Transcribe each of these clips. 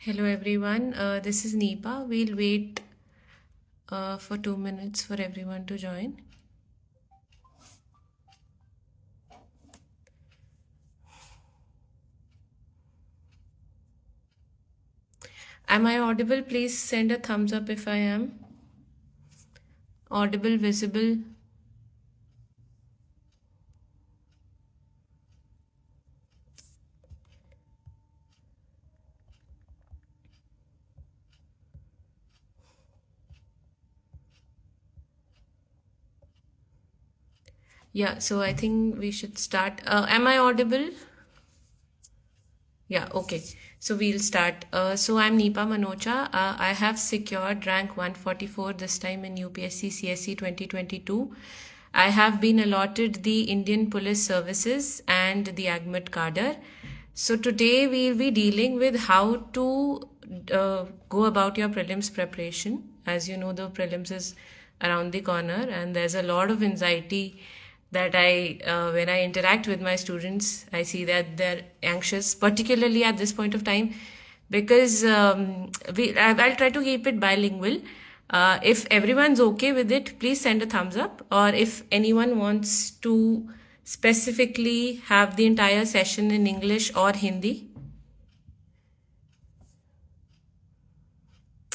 Hello everyone, this is Neepa. We'll wait for 2 minutes for everyone to join. Am I audible? Please send a thumbs up if I am. Audible, visible. Yeah, so I think we should start. Am I audible? Yeah, okay. So we'll start. So I'm Neepa Manocha. I have secured rank 144 this time in UPSC CSE 2022. I have been allotted the Indian Police Services and the AGMAT cadre. So today we'll be dealing with how to go about your prelims preparation. As you know, the prelims is around the corner and there's a lot of anxiety that when I interact with my students, I see that they're anxious, particularly at this point of time, because I'll try to keep it bilingual. If everyone's okay with it, please send a thumbs up. Or if anyone wants to specifically have the entire session in English or Hindi.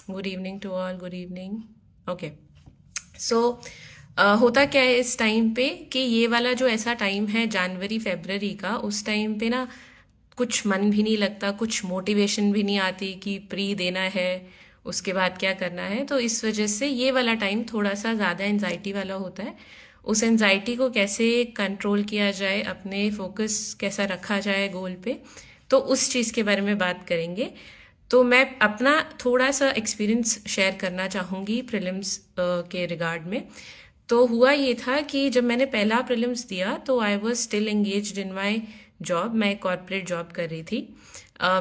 Good evening to all. Good evening. Okay. सो होता क्या है इस time पे कि ये वाला जो ऐसा टाइम है जनवरी फरवरी का, उस टाइम पे ना कुछ मन भी नहीं लगता, कुछ मोटिवेशन भी नहीं आती कि प्री देना है, उसके बाद क्या करना है. तो इस वजह से ये वाला टाइम थोड़ा सा ज़्यादा एनजाइटी वाला होता है. उस एनजाइटी को कैसे कंट्रोल किया जाए, अपने फोकस कैसा रखा जाए गोल पे, तो उस चीज़ के बारे में बात करेंगे. तो मैं अपना थोड़ा सा एक्सपीरियंस शेयर करना चाहूँगी प्रीलिम्स के रिगार्ड में. तो हुआ ये था कि जब मैंने पहला प्रीलिम्स दिया तो I was still engaged in my job. मैं कॉर्पोरेट जॉब कर रही थी.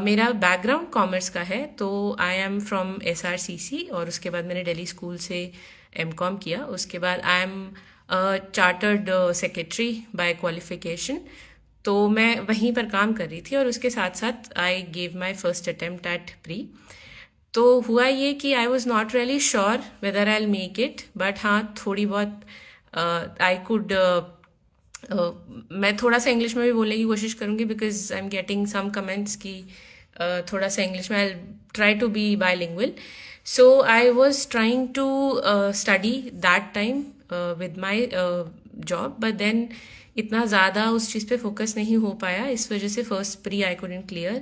मेरा बैकग्राउंड कॉमर्स का है, तो आई एम फ्रॉम SRCC और उसके बाद मैंने दिल्ली स्कूल से MCOM किया. उसके बाद I am chartered secretary by qualification. तो मैं वहीं पर काम कर रही थी और उसके साथ साथ I gave my first attempt at pre. तो हुआ ये कि I was not really sure whether I will make it, but हाँ थोड़ी बहुत आई कुड मैं थोड़ा सा इंग्लिश में भी बोलने की कोशिश करूँगी because I am getting some comments कि थोड़ा सा इंग्लिश में I try to be bilingual. So I was trying to study that time with my job, but then इतना ज़्यादा उस चीज़ पे फोकस नहीं हो पाया. इस वजह से first pre I couldn't clear,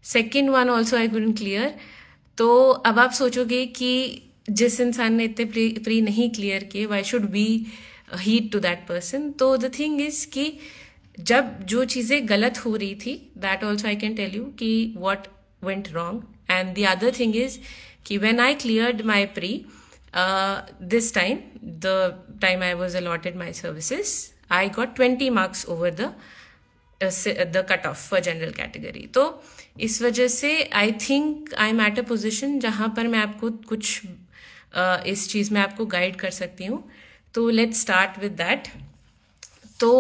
second one also I couldn't clear. तो अब आप सोचोगे कि जिस इंसान ने इतने प्री नहीं क्लियर किए, why should be heat to that person. तो द थिंग इज कि जब जो चीज़ें गलत हो रही थी, that also I can tell you कि what went wrong. And the other thing is कि when I cleared my pre this time, the time I was allotted my services, I got 20 marks over the cutoff for general category. तो इस वजह से I think I am at a position जहाँ पर मैं आपको कुछ इस चीज़ में आपको गाइड कर सकती हूँ. तो लेट्स स्टार्ट विद दैट. तो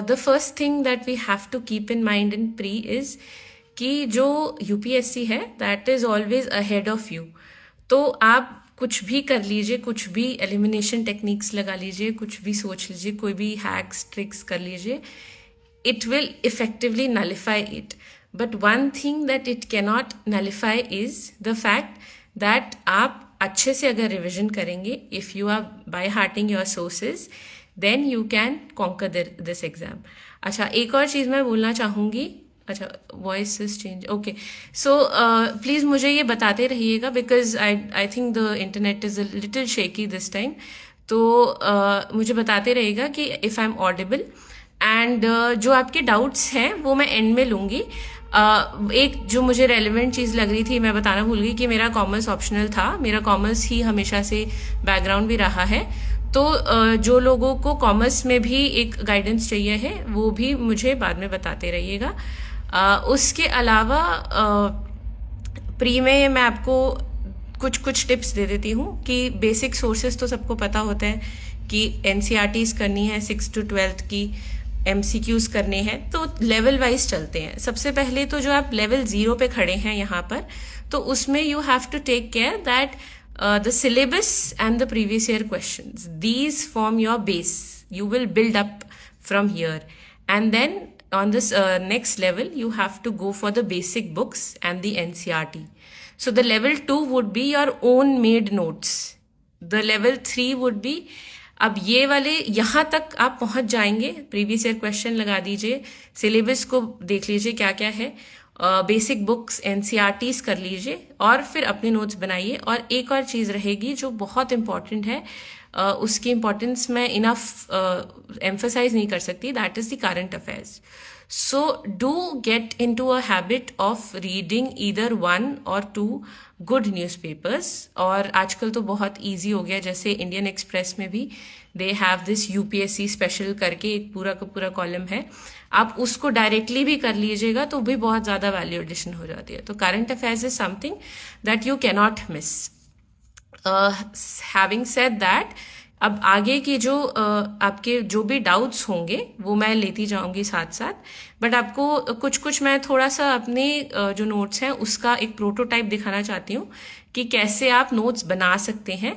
the first thing that we have to keep in mind in pre is कि जो UPSC है that is always ahead of you. तो आप कुछ भी कर लीजिए, कुछ भी एलिमिनेशन टेक्निक्स लगा लीजिए, कुछ भी सोच लीजिए, कोई भी हैक्स ट्रिक्स कर लीजिए, it will effectively nullify it. But one thing that it cannot nullify is the fact that आप अच्छे से अगर रिविजन करेंगे, if you are by hearting your sources, then you can conquer this exam. अच्छा, एक और चीज़ मैं बोलना चाहूँगी. अच्छा, voice is change. Okay, so please मुझे ये बताते रहिएगा because I think the internet is a little shaky this time. तो मुझे बताते रहिएगा कि if I am audible. And जो आपके डाउट्स हैं वो मैं एंड में लूँगी. एक जो मुझे रेलिवेंट चीज़ लग रही थी, मैं बताना भूल गई कि मेरा कॉमर्स ऑप्शनल था. मेरा कॉमर्स ही हमेशा से बैकग्राउंड भी रहा है. तो जो लोगों को कॉमर्स में भी एक गाइडेंस चाहिए है, वो भी मुझे बाद में बताते रहिएगा. उसके अलावा प्री में मैं आपको कुछ टिप्स दे देती हूँ कि बेसिक सोर्सेज तो सबको पता होता है कि NCERTs करनी है 6th to 12th की. MCQs करने हैं तो लेवल वाइज चलते हैं. सबसे पहले तो जो आप लेवल 0 पे खड़े हैं यहाँ पर, तो उसमें you have to take care that the syllabus and the previous year questions, these form your base. You will build up from here, and then on this next level you have to go for the basic books and the NCERT. So the level 2 would be your own made notes. The level 3 would be, अब ये वाले यहाँ तक आप पहुँच जाएंगे, previous year question लगा दीजिए, सिलेबस को देख लीजिए क्या क्या है, बेसिक बुक्स NCERTs कर लीजिए और फिर अपने नोट्स बनाइए. और एक और चीज़ रहेगी जो बहुत इम्पॉर्टेंट है, उसकी इम्पॉर्टेंस मैं इनफ एम्फसाइज नहीं कर सकती, that is the current affairs. So do get into a habit of reading either 1 or 2 good newspapers. और आजकल तो बहुत easy हो गया, जैसे इंडियन एक्सप्रेस में भी they have this UPSC special करके एक पूरा का पूरा कॉलम है, आप उसको डायरेक्टली भी कर लीजिएगा तो भी बहुत ज़्यादा वैल्यू एडिशन हो जाती है. तो current affairs is something that you cannot miss. Having said that, अब आगे की जो आपके जो भी डाउट्स होंगे वो मैं लेती जाऊंगी साथ साथ, बट आपको कुछ कुछ मैं थोड़ा सा अपने जो नोट्स हैं उसका एक प्रोटोटाइप दिखाना चाहती हूँ कि कैसे आप नोट्स बना सकते हैं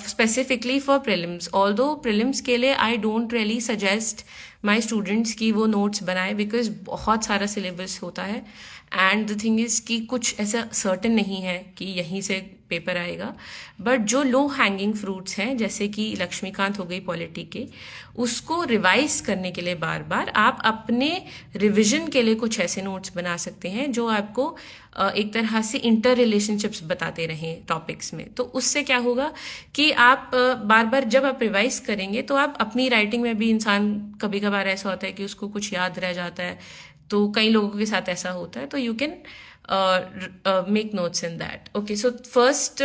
specifically for prelims. Although prelims के लिए I don't really suggest my students की वो नोट्स बनाए, बिकॉज बहुत सारा सिलेबस होता है एंड द थिंग इज़ कि कुछ ऐसा सर्टन नहीं है कि यहीं से पेपर आएगा. बट जो लो हैंगिंग फ्रूट्स हैं, जैसे कि लक्ष्मीकांत हो गई पॉलिटी के, उसको रिवाइज करने के लिए बार बार आप अपने रिविजन के लिए कुछ ऐसे नोट्स बना सकते हैं जो आपको एक तरह से इंटर रिलेशनशिप्स बताते रहें टॉपिक्स में. तो उससे क्या होगा कि आप बार बार जब आप रिवाइज करेंगे तो आप अपनी राइटिंग में भी, इंसान कभी कभार ऐसा होता है कि उसको कुछ याद रह जाता है, तो कई लोगों के साथ ऐसा होता है, तो you can make notes in that. Okay, so first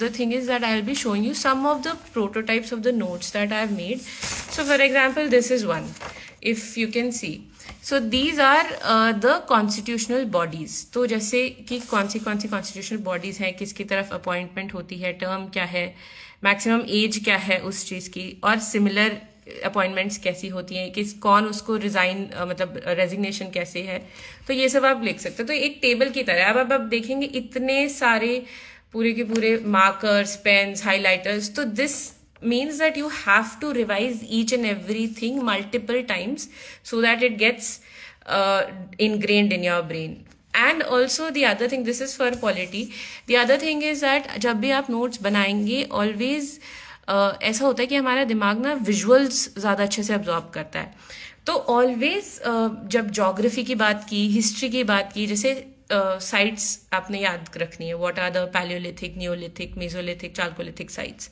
the thing is that I'll be showing you some of the prototypes of the notes that I've made. So for example, this is one, if you can see. So these are the constitutional bodies. तो जैसे कि कौन सी constitutional bodies हैं, किसकी तरफ appointment होती है, term क्या है, मैक्सिमम एज क्या है उस चीज़ की, और सिमिलर अपॉइंटमेंट्स कैसी होती हैं, किस कौन उसको रिजाइन मतलब रेजिग्नेशन कैसे है, तो ये सब आप लिख सकते हो. तो एक टेबल की तरह अब आप देखेंगे इतने सारे पूरे के पूरे मार्कर्स, पेन्स, हाइलाइटर्स. तो this means that you have to revise each and everything multiple times so that it gets ingrained in your brain. And also the other thing, this is for polity, the other thing is that जब भी आप notes बनाएंगे always ऐसा होता है कि हमारा दिमाग ना विजुअल्स ज़्यादा अच्छे से अब्जॉर्ब करता है. तो ऑलवेज जब ज्योग्राफी की बात की, हिस्ट्री की बात की, जैसे साइट्स आपने याद रखनी है, what are the palaeolithic, neolithic, mesolithic, chalcolithic sites.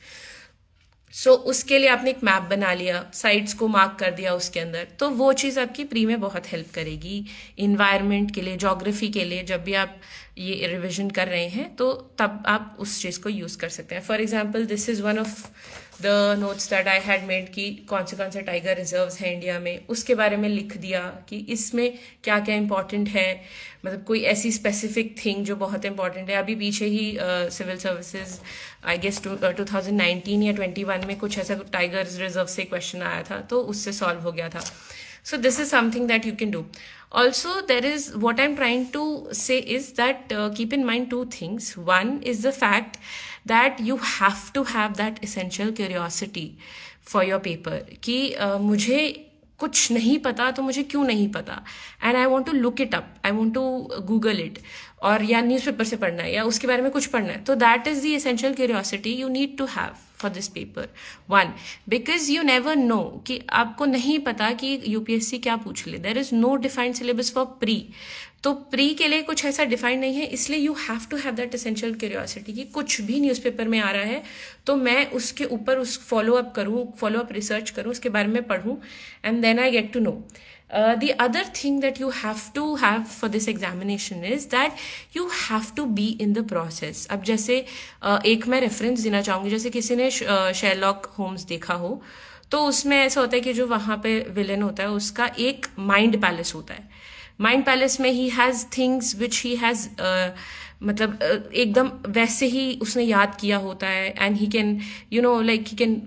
So उसके लिए आपने एक मैप बना लिया, साइट्स को मार्क कर दिया उसके अंदर, तो वो चीज़ आपकी प्री में बहुत हेल्प करेगी. इन्वायरमेंट के लिए, ज्योग्राफी के लिए जब भी आप ये रिविजन कर रहे हैं तो तब आप उस चीज़ को यूज़ कर सकते हैं. For example, this is one of the notes that I had made कि कौन से टाइगर रिजर्व्स हैं इंडिया में, उसके बारे में लिख दिया कि इसमें क्या क्या इंपॉर्टेंट है, मतलब कोई ऐसी स्पेसिफिक थिंग जो बहुत इंपॉर्टेंट है. अभी पीछे ही सिविल सर्विसेज आई गेस 2019 या 21 में कुछ ऐसा टाइगर रिजर्व से क्वेश्चन आया था, तो उससे सॉल्व हो गया था. So this is something that you can do. Also, there is, what I'm trying to say is that keep in mind two things. One is the fact that you have to have that essential curiosity for your paper. कि मुझे कुछ नहीं पता तो मुझे क्यों नहीं पता, and I want to look it up, I want to Google it, और या न्यूज़पेपर से पढ़ना है या उसके बारे में कुछ पढ़ना है. तो that is the essential curiosity you need to have for this paper. One, because you never know कि आपको नहीं पता कि यूपीएससी क्या पूछ ले. There is no defined syllabus for pre. तो प्री के लिए कुछ ऐसा डिफाइंड नहीं है, इसलिए you have to have that essential curiosity कि कुछ भी न्यूज़पेपर में आ रहा है तो मैं उसके ऊपर उस फॉलो अप रिसर्च करूँ, उसके बारे में पढ़ूँ, and then I get to know. The other thing that you have to have for this examination is that you have to be in the process. अब जैसे एक मैं रेफरेंस देना चाहूँगी, जैसे किसी ने शेरलॉक होम्स देखा हो तो उसमें ऐसा होता है कि जो वहाँ पे विलेन होता है उसका एक माइंड पैलेस होता है. माइंड पैलेस में ही has things which he has मतलब एकदम वैसे ही उसने याद किया होता है, and he can like he can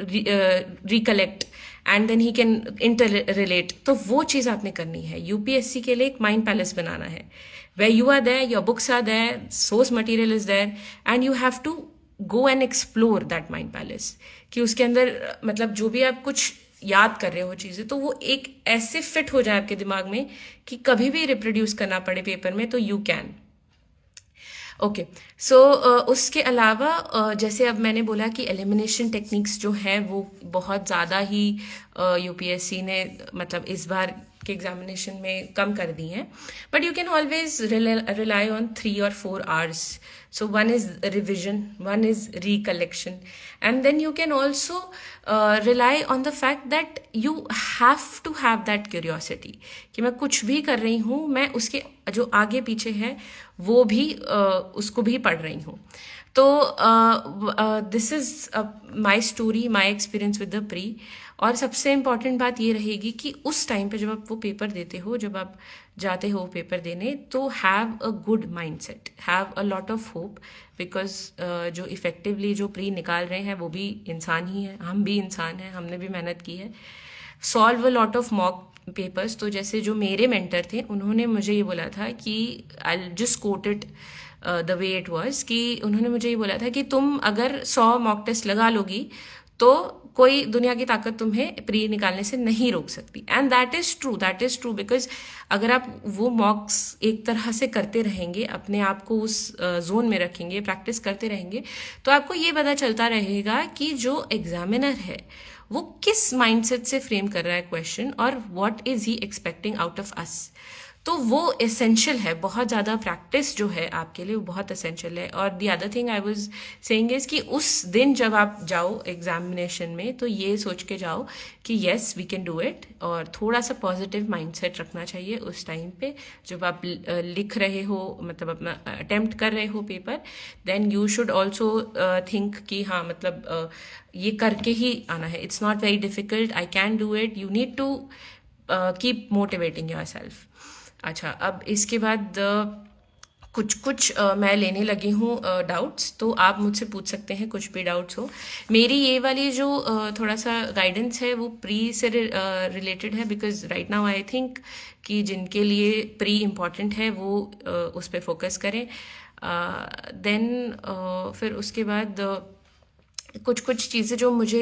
recollect, and then he can interrelate. तो वो चीज़ आपने करनी है। यूपीएससी के लिए एक माइंड पैलेस बनाना है, where you are there, your books are there, source material is there, and you have to go and explore that mind palace। कि उसके अंदर मतलब जो भी आप कुछ याद कर रहे हो चीज़ें, तो वो एक ऐसे फिट हो जाए आपके दिमाग में कि कभी भी रिप्रोड्यूस करना पड़े पेपर में तो यू कैन। ओके, सो उसके अलावा जैसे अब मैंने बोला कि एलिमिनेशन टेक्निक्स जो हैं वो बहुत ज़्यादा ही यूपीएससी ने मतलब इस बार के एग्जामिनेशन में कम कर दी हैं, but you can always rely on 3 or 4 hours। So one is revision, one is recollection, and then you can also rely on the fact that you have to have that curiosity कि मैं कुछ भी कर रही हूँ, मैं उसके जो आगे पीछे है वो भी उसको भी पढ़ रही हूँ। तो this is my story, my experience with the pre. और सबसे इम्पॉर्टेंट बात ये रहेगी कि उस टाइम पे जब आप वो पेपर देते हो, जब आप जाते हो पेपर देने, तो have a good mind set, have a lot of hope, because जो इफेक्टिवली जो प्री निकाल रहे हैं वो भी इंसान ही है, हम भी इंसान हैं, हमने भी मेहनत की है। Solve a lot of mock papers. तो जैसे जो मेरे मेंटर थे उन्होंने मुझे ये बोला था कि I just quote it the way it was, कि उन्होंने मुझे ये बोला था कि तुम अगर 100 मॉक टेस्ट लगा लोगी तो कोई दुनिया की ताकत तुम्हें प्री निकालने से नहीं रोक सकती। And that is true because अगर आप वो मॉक्स एक तरह से करते रहेंगे, अपने आप को उस जोन में रखेंगे, प्रैक्टिस करते रहेंगे, तो आपको ये पता चलता रहेगा कि जो एग्जामिनर है वो किस माइंडसेट से फ्रेम कर रहा है क्वेश्चन, और what is he expecting out of us. तो वो एसेंशियल है, बहुत ज़्यादा प्रैक्टिस जो है आपके लिए वो बहुत एसेंशियल है। और the other thing I was saying is कि उस दिन जब आप जाओ एग्जामिनेशन में तो ये सोच के जाओ कि yes we can do it, और थोड़ा सा पॉजिटिव माइंडसेट रखना चाहिए उस टाइम पे जब आप लिख रहे हो, मतलब अपना अटेम्प्ट कर रहे हो paper. Then you should also think कि हाँ मतलब ये करके ही आना है, it's not very difficult, I can do it, you need to keep motivating yourself. अच्छा, अब इसके बाद कुछ मैं लेने लगी हूँ डाउट्स, तो आप मुझसे पूछ सकते हैं कुछ भी डाउट्स हो। मेरी ये वाली जो थोड़ा सा गाइडेंस है वो प्री से रिलेटेड है, because right now I think कि जिनके लिए प्री इम्पॉर्टेंट है वो उस पर फोकस करें। देन फिर उसके बाद कुछ चीज़ें जो मुझे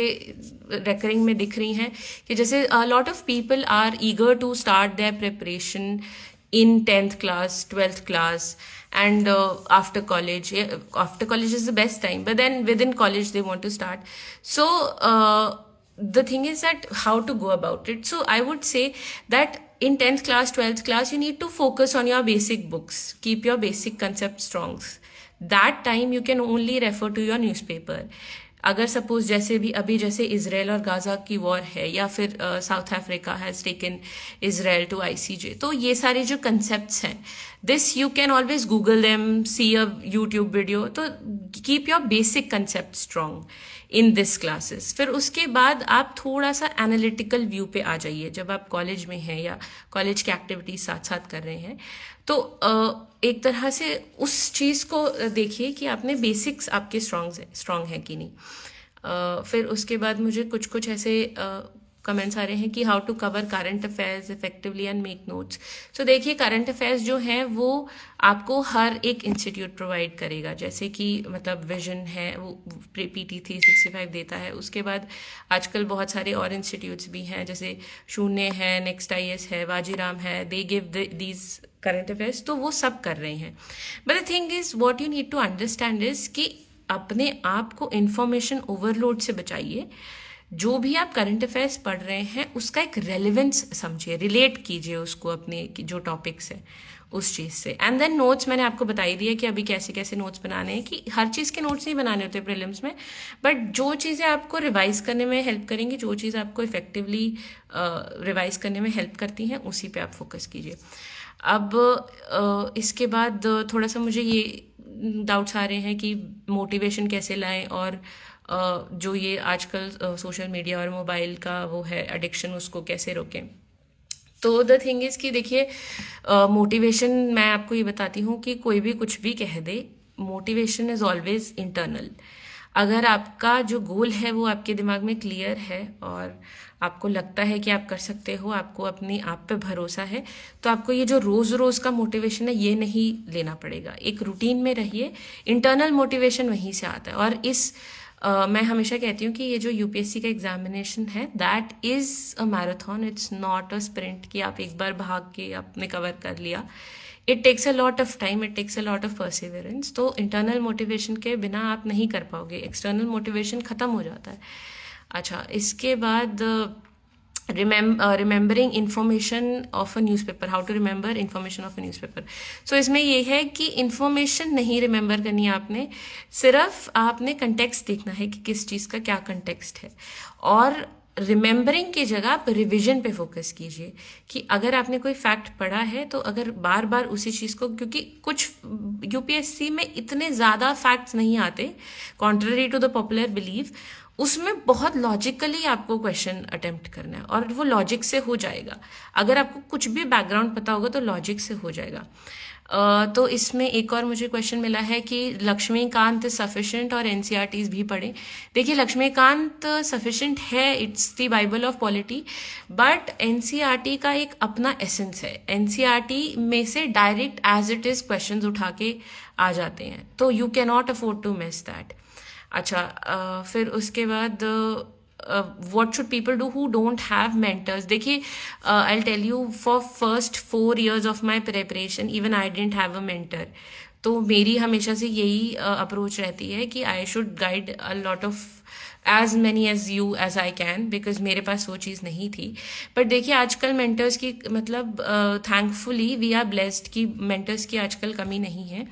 रेकरिंग में दिख रही हैं कि जैसे lot of people are eager to start their preparation in 10th class, 12th class, and after college. After college is the best time, but then within college they want to start. So the thing is that how to go about it. So I would say that in 10th class, 12th class, you need to focus on your basic books. Keep your basic concepts strong. That time you can only refer to your newspaper. अगर suppose जैसे भी अभी जैसे Israel और Gaza की war है, या फिर South Africa has taken Israel to ICJ, तो ये सारे जो कंसेप्ट्स हैं, this you can always Google them, see a YouTube video. तो keep your basic concept strong in this classes. फिर उसके बाद आप थोड़ा सा एनालिटिकल व्यू पे आ जाइए जब आप कॉलेज में हैं या कॉलेज की एक्टिविटीज साथ साथ कर रहे हैं, तो एक तरह से उस चीज़ को देखिए कि आपने बेसिक्स आपके स्ट्रॉन्ग हैं कि नहीं। फिर उसके बाद मुझे कुछ ऐसे कमेंट्स आ रहे हैं कि how to cover current affairs effectively and make notes. तो देखिए, करंट अफेयर्स जो हैं वो आपको हर एक इंस्टीट्यूट प्रोवाइड करेगा, जैसे कि मतलब विजन है वो PT 365 देता है। उसके बाद आजकल बहुत सारे और इंस्टीट्यूट्स भी हैं, जैसे शून्य है, नेक्स्ट IS है, वाजीराम है, they give these current affairs, तो वो सब कर रहे हैं। But the thing is what you need to understand is कि अपने आप को इंफॉर्मेशन ओवरलोड से बचाइए। जो भी आप करंट अफेयर्स पढ़ रहे हैं उसका एक रेलिवेंस समझिए, रिलेट कीजिए उसको अपने जो टॉपिक्स है उस चीज़ से। एंड देन नोट्स मैंने आपको बता ही दिया कि अभी कैसे कैसे नोट्स बनाने हैं, कि हर चीज़ के नोट्स नहीं बनाने होते प्रीलिम्स में, बट जो चीज़ें आपको रिवाइज करने में हेल्प करेंगी, जो चीज़ आपको इफेक्टिवली रिवाइज करने में हेल्प करती हैं, उसी पे आप फोकस कीजिए। अब इसके बाद थोड़ा सा मुझे ये डाउट्स आ रहे हैं कि मोटिवेशन कैसे लाएं, और जो ये आजकल सोशल मीडिया और मोबाइल का वो है एडिक्शन, उसको कैसे रोकें। तो द थिंग इज़ कि देखिए, मोटिवेशन मैं आपको ये बताती हूँ कि कोई भी कुछ भी कह दे, मोटिवेशन इज़ ऑलवेज इंटरनल। अगर आपका जो गोल है वो आपके दिमाग में क्लियर है और आपको लगता है कि आप कर सकते हो, आपको अपने आप पे भरोसा है, तो आपको ये जो रोज़ रोज़ का मोटिवेशन है ये नहीं लेना पड़ेगा। एक रूटीन में रहिए, इंटरनल मोटिवेशन वहीं से आता है। और मैं हमेशा कहती हूँ कि ये जो यूपीएससी का एग्जामिनेशन है that is a marathon, it's not a sprint कि आप एक बार भाग के आपने कवर कर लिया। It takes a lot of time, it takes a lot of perseverance. तो इंटरनल मोटिवेशन के बिना आप नहीं कर पाओगे, एक्सटर्नल मोटिवेशन ख़त्म हो जाता है। अच्छा, इसके बाद remembering information of a newspaper, how to remember information of a newspaper. So इसमें ये है कि इंफॉर्मेशन नहीं रिमेंबर करनी है आपने, सिर्फ आपने कंटेक्स्ट देखना है कि किस चीज़ का क्या कंटेक्स्ट है। और रिमेंबरिंग की जगह आप रिविजन पे फोकस कीजिए कि अगर आपने कोई फैक्ट पढ़ा है तो अगर बार बार उसी चीज़ को, क्योंकि कुछ यूपीएससी में इतने ज़्यादा फैक्ट्स नहीं आते contrary to the popular belief, उसमें बहुत लॉजिकली आपको क्वेश्चन अटेम्प्ट करना है और वो लॉजिक से हो जाएगा। अगर आपको कुछ भी बैकग्राउंड पता होगा तो लॉजिक से हो जाएगा। तो इसमें एक और मुझे क्वेश्चन मिला है कि लक्ष्मीकांत सफिशिएंट और एनसीईआरटीज भी पढ़ें। देखिए, लक्ष्मीकांत सफिशिएंट है, it's the bible of polity, but NCERT का एक अपना एसेंस है। एनसीईआरटी में से direct as it is questions उठा के आ जाते हैं, तो you can not afford to miss that. अच्छा, फिर उसके बाद what should people do who don't have mentors? देखिए, I'll tell you, for first 4 years of my preparation even I didn't have a mentor. तो मेरी हमेशा से यही अप्रोच रहती है कि I should guide a lot of as many as you as I can, because मेरे पास वो चीज़ नहीं थी। बट देखिए, आजकल मेंटर्स की मतलब थैंकफुली वी आर ब्लेस्ड कि मेंटर्स की आजकल कमी नहीं है।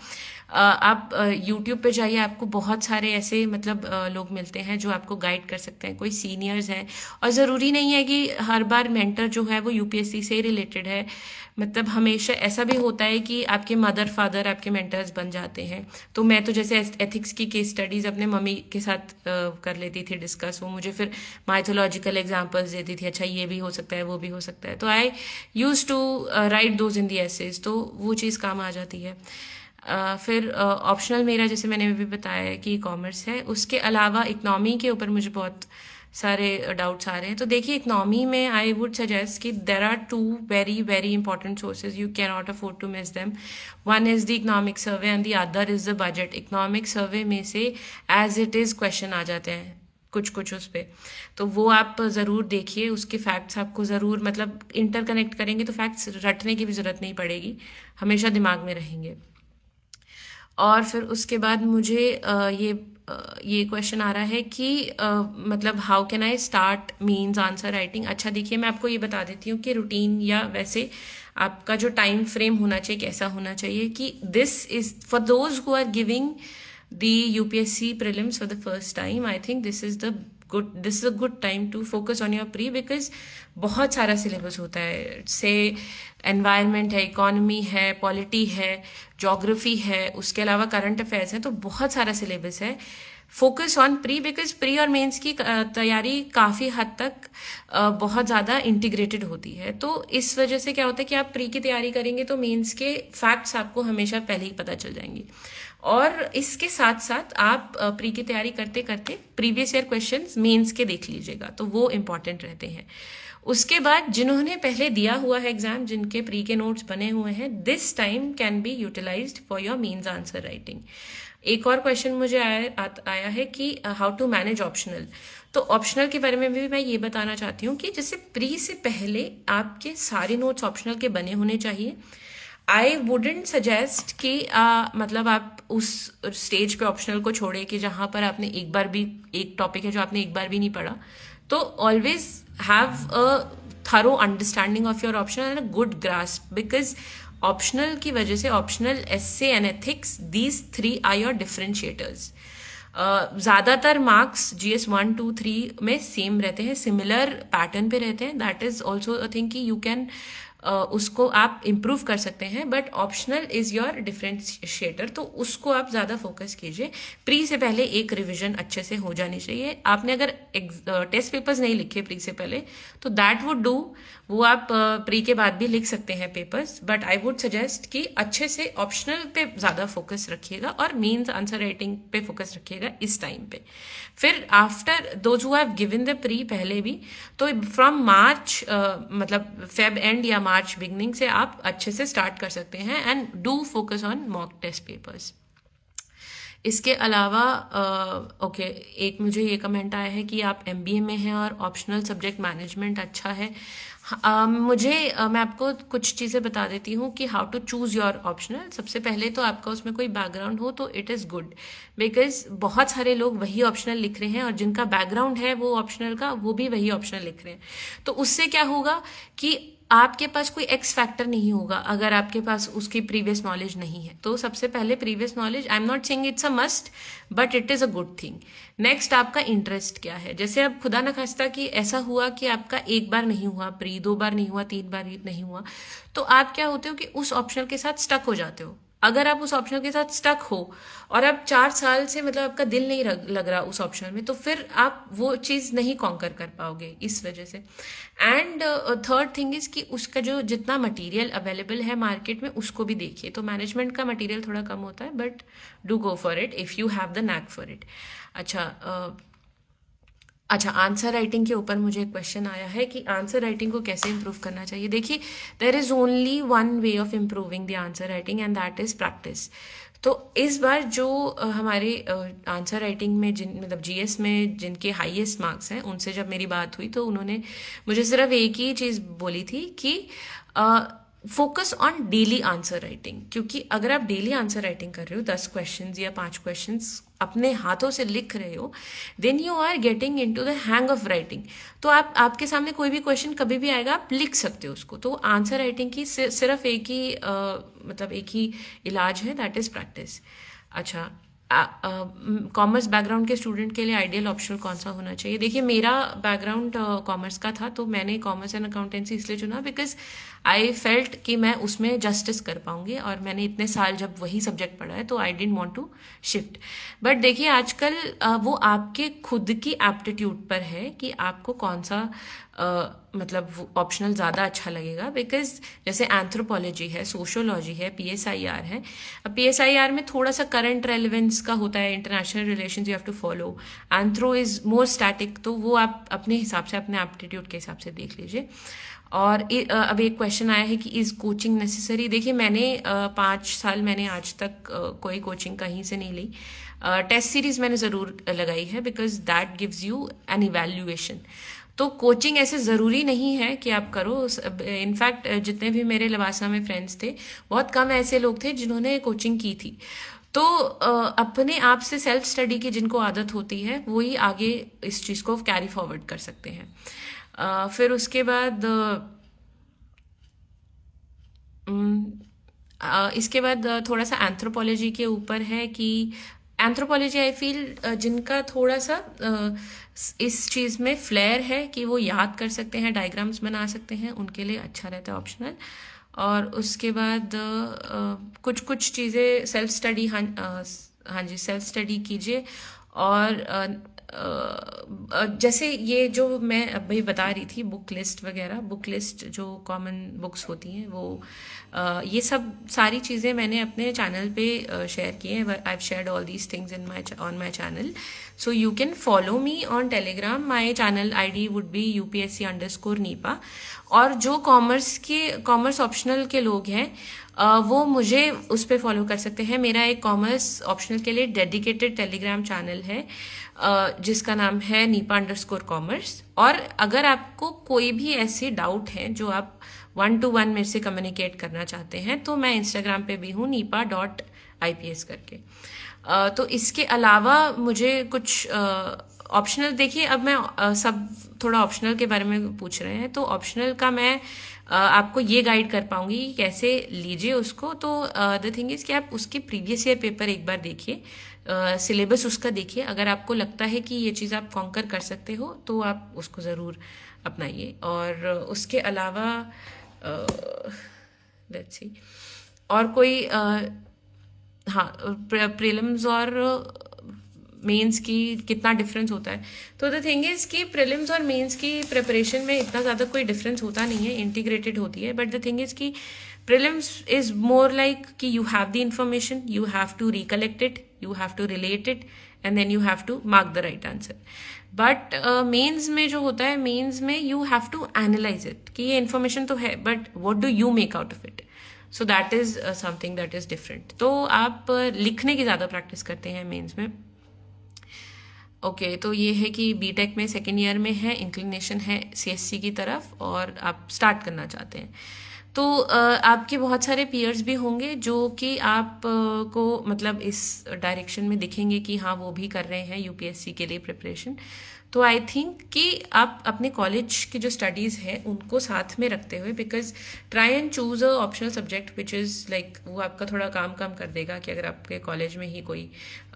आप यूट्यूब पे जाइए, आपको बहुत सारे ऐसे मतलब लोग मिलते हैं जो आपको गाइड कर सकते हैं, कोई सीनियर्स हैं। और ज़रूरी नहीं है कि हर बार मेंटर जो है वो यूपीएससी से रिलेटेड है, मतलब हमेशा ऐसा भी होता है कि आपके मदर फादर आपके मेंटर्स बन जाते हैं। तो मैं तो जैसे एथिक्स की केस स्टडीज़ अपने मम्मी के साथ कर लेती थी डिस्कस, वो मुझे फिर माइथोलॉजिकल एग्जांपल्स देती थी, अच्छा ये भी हो सकता है वो भी हो सकता है, तो I use to write those in the essays, तो वो चीज़ काम आ जाती है। फिर ऑप्शनल मेरा जैसे मैंने अभी बताया है कि कॉमर्स है, उसके अलावा इकनॉमी के ऊपर मुझे बहुत सारे डाउट्स आ रहे हैं। तो देखिए, इकनॉमी में आई वुड सजेस्ट कि there are two very very important sources, you can not afford to miss them. One is the economic survey and the other is the budget. Economic survey में से as it is question आ जाते हैं कुछ कुछ उस पर, तो वो आप ज़रूर देखिए, उसके फैक्ट्स आपको ज़रूर मतलब इंटरकनेक्ट करेंगे तो फैक्ट्स रटने की भी ज़रूरत नहीं पड़ेगी, हमेशा दिमाग में रहेंगे। और फिर उसके बाद मुझे ये क्वेश्चन आ रहा है कि मतलब how can I start means answer writing. अच्छा देखिए, मैं आपको ये बता देती हूँ कि रूटीन या वैसे आपका जो टाइम फ्रेम होना चाहिए कैसा होना चाहिए कि this is for those who are giving the UPSC prelims for the first time. I think this is a good time to focus on your pre, because बहुत सारा सिलेबस होता है, से एनवायरनमेंट है, इकोनॉमी है, पॉलिटी है, geography है, उसके अलावा करंट अफेयर्स है, तो बहुत सारा सिलेबस है। Focus on pre, because pre और मेंस की तैयारी काफ़ी हद तक बहुत ज़्यादा इंटीग्रेटेड होती है। तो इस वजह से क्या होता है कि आप प्री की तैयारी करेंगे तो मेंस के फैक्ट्स आपको हमेशा पहले ही पता चल जाएंगे। और इसके साथ साथ आप प्री की तैयारी करते करते प्रीवियस ईयर क्वेश्चंस मेंस के देख लीजिएगा, तो वो इम्पॉर्टेंट रहते हैं। उसके बाद जिन्होंने पहले दिया हुआ है एग्जाम, जिनके प्री के नोट्स बने हुए हैं, this time can be utilized for your mains answer writing. एक और क्वेश्चन मुझे आया है कि हाउ टू मैनेज ऑप्शनल। तो ऑप्शनल के बारे में भी मैं ये बताना चाहती हूँ कि जैसे प्री से पहले आपके सारे नोट्स ऑप्शनल के बने होने चाहिए। आई वुडेंट सजेस्ट कि मतलब आप उस स्टेज पे ऑप्शनल को छोड़े कि जहाँ पर आपने एक बार भी, एक टॉपिक है जो आपने एक बार भी नहीं पढ़ा, तो always have a thorough understanding of your optional and a good grasp, because optional की वजह से optional, essay and ethics, these 3 are your differentiators. ज़्यादातर मार्क्स GS 1, 2, 3 में सेम रहते हैं, सिमिलर पैटर्न पे रहते हैं। That is also a thing कि यू कैन उसको आप इम्प्रूव कर सकते हैं, but optional is your differentiator, तो उसको आप ज़्यादा फोकस कीजिए। प्री से पहले एक रिविजन अच्छे से हो जानी चाहिए। आपने अगर टेस्ट पेपर्स नहीं लिखे प्री से पहले तो दैट वुड डू, वो आप प्री के बाद भी लिख सकते हैं papers, but I would suggest कि अच्छे से ऑप्शनल पे ज़्यादा फोकस रखिएगा और मेंस आंसर राइटिंग पे फोकस रखिएगा इस टाइम पे। फिर after those who have given the pre पहले भी, तो फ्रॉम मार्च मतलब फेब एंड या मार्च बिगनिंग से आप अच्छे से स्टार्ट कर सकते हैं and do focus on mock test papers. इसके अलावा ओके, एक मुझे ये कमेंट आया है कि आप एमबीए में हैं और ऑप्शनल सब्जेक्ट मैनेजमेंट अच्छा है। मैं आपको कुछ चीज़ें बता देती हूँ कि how to choose your optional. सबसे पहले तो आपका उसमें कोई बैकग्राउंड हो तो इट इज़ गुड, बिकॉज बहुत सारे लोग वही ऑप्शनल लिख रहे हैं और जिनका बैकग्राउंड है वो ऑप्शनल का, वो भी वही ऑप्शनल लिख रहे हैं। तो उससे क्या होगा कि आपके पास कोई एक्स फैक्टर नहीं होगा अगर आपके पास उसकी प्रीवियस नॉलेज नहीं है। तो सबसे पहले previous knowledge, I am not saying it's a must, but it is a good thing. Next, आपका इंटरेस्ट क्या है। जैसे अब खुदा न खास्ता कि ऐसा हुआ कि आपका एक बार नहीं हुआ प्री, 2 बार नहीं हुआ, 3 बार नहीं हुआ, तो आप क्या होते हो कि उस ऑप्शनल के साथ स्टक हो जाते हो। अगर आप उस ऑप्शनल के साथ स्टक हो और आप 4 साल से मतलब आपका दिल नहीं लग रहा उस ऑप्शनल में, तो फिर आप वो चीज़ नहीं कॉन्कर कर पाओगे इस वजह से। एंड थर्ड थिंग इज़ कि उसका जो जितना मटेरियल अवेलेबल है मार्केट में उसको भी देखिए। तो मैनेजमेंट का मटेरियल थोड़ा कम होता है, but do go for it if you have the knack for it. अच्छा, आंसर राइटिंग के ऊपर मुझे एक क्वेश्चन आया है कि आंसर राइटिंग को कैसे इम्प्रूव करना चाहिए। देखिए, there is only one way of improving the answer writing and that is practice. तो इस बार जो हमारे आंसर राइटिंग में मतलब जीएस में जिनके हाईएस्ट मार्क्स हैं, उनसे जब मेरी बात हुई तो उन्होंने मुझे सिर्फ एक ही चीज़ बोली थी कि focus on daily answer writing. क्योंकि अगर आप डेली आंसर राइटिंग कर रहे हो, 10 क्वेश्चंस या 5 क्वेश्चंस अपने हाथों से लिख रहे हो, then you are getting into the hang of writing. तो आपके सामने कोई भी क्वेश्चन कभी भी आएगा, आप लिख सकते हो उसको। तो आंसर राइटिंग की सिर्फ एक ही मतलब एक ही इलाज है, दैट इज प्रैक्टिस। अच्छा, कॉमर्स बैकग्राउंड के स्टूडेंट के लिए आइडियल ऑप्शनल कौन सा होना चाहिए। देखिए, मेरा बैकग्राउंड कॉमर्स का था, तो मैंने कॉमर्स एंड अकाउंटेंसी इसलिए चुना बिकॉज आई फेल्ट कि मैं उसमें जस्टिस कर पाऊंगी, और मैंने इतने साल जब वही सब्जेक्ट पढ़ा है तो I didn't want to shift. But देखिए, आजकल वो आपके खुद की एप्टीट्यूड पर है कि आपको कौन सा मतलब ऑप्शनल ज़्यादा अच्छा लगेगा। बिकॉज जैसे एंथ्रोपोलॉजी है, सोशोलॉजी है, पीएसआईआर है। अब पीएसआईआर में थोड़ा सा करंट रेलिवेंस का होता है, international relations you have to follow. Anthro is more static, तो वो आप अपने हिसाब से, अपने एप्टीट्यूड के हिसाब से देख लीजिए। और अब एक क्वेश्चन आया है कि इज कोचिंग नेसेसरी। देखिए, मैंने 5 साल मैंने आज तक कोई कोचिंग कहीं से नहीं ली। टेस्ट सीरीज मैंने ज़रूर लगाई है because that gives you an evaluation. तो कोचिंग ऐसे ज़रूरी नहीं है कि आप करो। इनफैक्ट जितने भी मेरे लवासा में फ्रेंड्स थे, बहुत कम ऐसे लोग थे जिन्होंने कोचिंग की थी। तो अपने आप से सेल्फ स्टडी की जिनको आदत होती है, वही आगे इस चीज़ को कैरी फॉरवर्ड कर सकते हैं। फिर उसके बाद इसके बाद थोड़ा सा एंथ्रोपोलॉजी के ऊपर है कि एंथ्रोपोलॉजी आई फील जिनका थोड़ा सा इस चीज़ में फ्लेयर है कि वो याद कर सकते हैं, डायग्राम्स बना सकते हैं, उनके लिए अच्छा रहता है ऑप्शनल। और उसके बाद कुछ कुछ चीज़ें सेल्फ स्टडी, हाँ जी, सेल्फ स्टडी कीजिए। और जैसे ये जो मैं अभी बता रही थी, बुक लिस्ट वगैरह, बुक लिस्ट जो कॉमन बुक्स होती हैं वो ये सब सारी चीज़ें मैंने अपने चैनल पे शेयर की हैं। आई have shared all these things on my channel, so you can follow me on Telegram. My channel ID would be UPSC_NIPA। और जो कॉमर्स ऑप्शनल के लोग हैं वो मुझे उस पर फॉलो कर सकते हैं। मेरा एक कॉमर्स ऑप्शनल के लिए डेडिकेटेड टेलीग्राम चैनल है जिसका नाम है NIPA_commerce। और अगर आपको कोई भी ऐसे डाउट हैं जो आप 1-to-1 मेरे से कम्युनिकेट करना चाहते हैं, तो मैं इंस्टाग्राम पे भी हूँ nipa.ips करके। तो इसके अलावा मुझे कुछ ऑप्शनल, देखिए अब मैं सब थोड़ा ऑप्शनल के बारे में पूछ रहे हैं, तो ऑप्शनल का मैं आपको ये गाइड कर पाऊंगी कि कैसे लीजिए उसको। तो द थिंग इज़ कि आप उसके प्रीवियस ईयर पेपर एक बार देखिए, सिलेबस उसका देखिए। अगर आपको लगता है कि ये चीज़ आप कॉन्कर कर सकते हो तो आप उसको ज़रूर अपनाइए। और उसके अलावा लेट्स सी और कोई हाँ प्रीलिम्स और मेंस की कितना डिफरेंस होता है. तो द थिंग इज कि प्रीलिम्स और मेंस की प्रिपरेशन में इतना ज़्यादा कोई डिफरेंस होता नहीं है, इंटीग्रेटेड होती है. बट द थिंग इज कि प्रीलिम्स इज मोर लाइक कि you have the information, you have to recollect it, you have to relate it and then you have to mark the right answer. But mains में जो होता है, mains में you have to analyze it कि ये information तो है but what do you make out of it. So that is something that is different. तो आप लिखने की ज़्यादा प्रैक्टिस करते हैं मेंस में. ओके तो ये है कि बीटेक में सेकेंड ईयर में है, इंक्लिनेशन है सीएससी की तरफ और आप स्टार्ट करना चाहते हैं. तो आपके बहुत सारे पीयर्स भी होंगे जो कि आप को मतलब इस डायरेक्शन में दिखेंगे कि हाँ वो भी कर रहे हैं यूपीएससी के लिए प्रिपरेशन. तो आई थिंक कि आप अपने कॉलेज की जो स्टडीज़ है उनको साथ में रखते हुए, because try and choose a optional subject which is like वो आपका थोड़ा काम कम कर देगा कि अगर आपके कॉलेज में ही कोई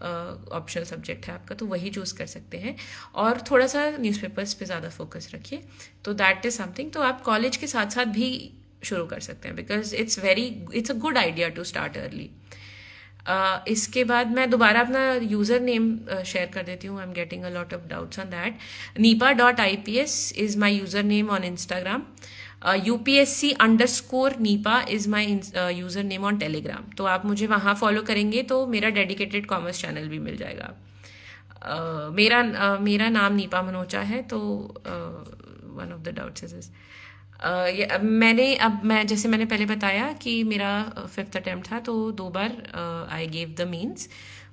ऑप्शनल सब्जेक्ट है आपका तो वही चूज़ कर सकते हैं. और थोड़ा सा न्यूज़पेपर्स पे ज़्यादा फोकस रखिए. तो दैट इज़ समथिंग. तो आप कॉलेज के साथ साथ भी शुरू कर सकते हैं because it's a good idea to start early. इसके बाद मैं दोबारा अपना यूज़र नेम शेयर कर देती हूँ. आई am getting a lot of doubts on that. nipa.ips is my user name on Instagram. UPSC_NIPA is my user name on Telegram. तो आप मुझे वहाँ फॉलो करेंगे तो मेरा डेडिकेटेड कॉमर्स चैनल भी मिल जाएगा. मेरा नाम नीपा मनोचा है. तो one of the doubts is मैं जैसे मैंने पहले बताया कि मेरा 5th अटेम्प्ट था तो 2 बार आई गेव द मीन्स.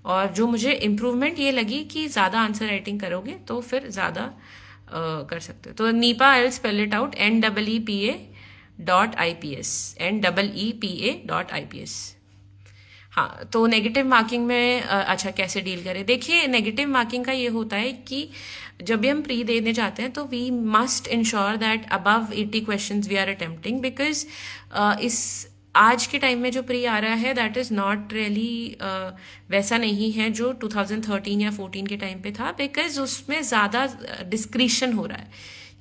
और जो मुझे इम्प्रूवमेंट ये लगी कि ज़्यादा आंसर राइटिंग करोगे तो फिर ज़्यादा कर सकते हो. तो Nipah I will spell it out NEEPA.IPS NEEPA.IPS. हाँ तो नेगेटिव मार्किंग में अच्छा कैसे डील करें. देखिए नेगेटिव मार्किंग का ये होता है कि जब भी हम प्री देने जाते हैं तो we must ensure that above 80 questions we are attempting. Because इस आज के टाइम में जो प्री आ रहा है दैट इज़ नॉट रियली वैसा नहीं है जो 2013 या 14 के टाइम पे था. बिकॉज उसमें ज़्यादा डिस्क्रिशन हो रहा है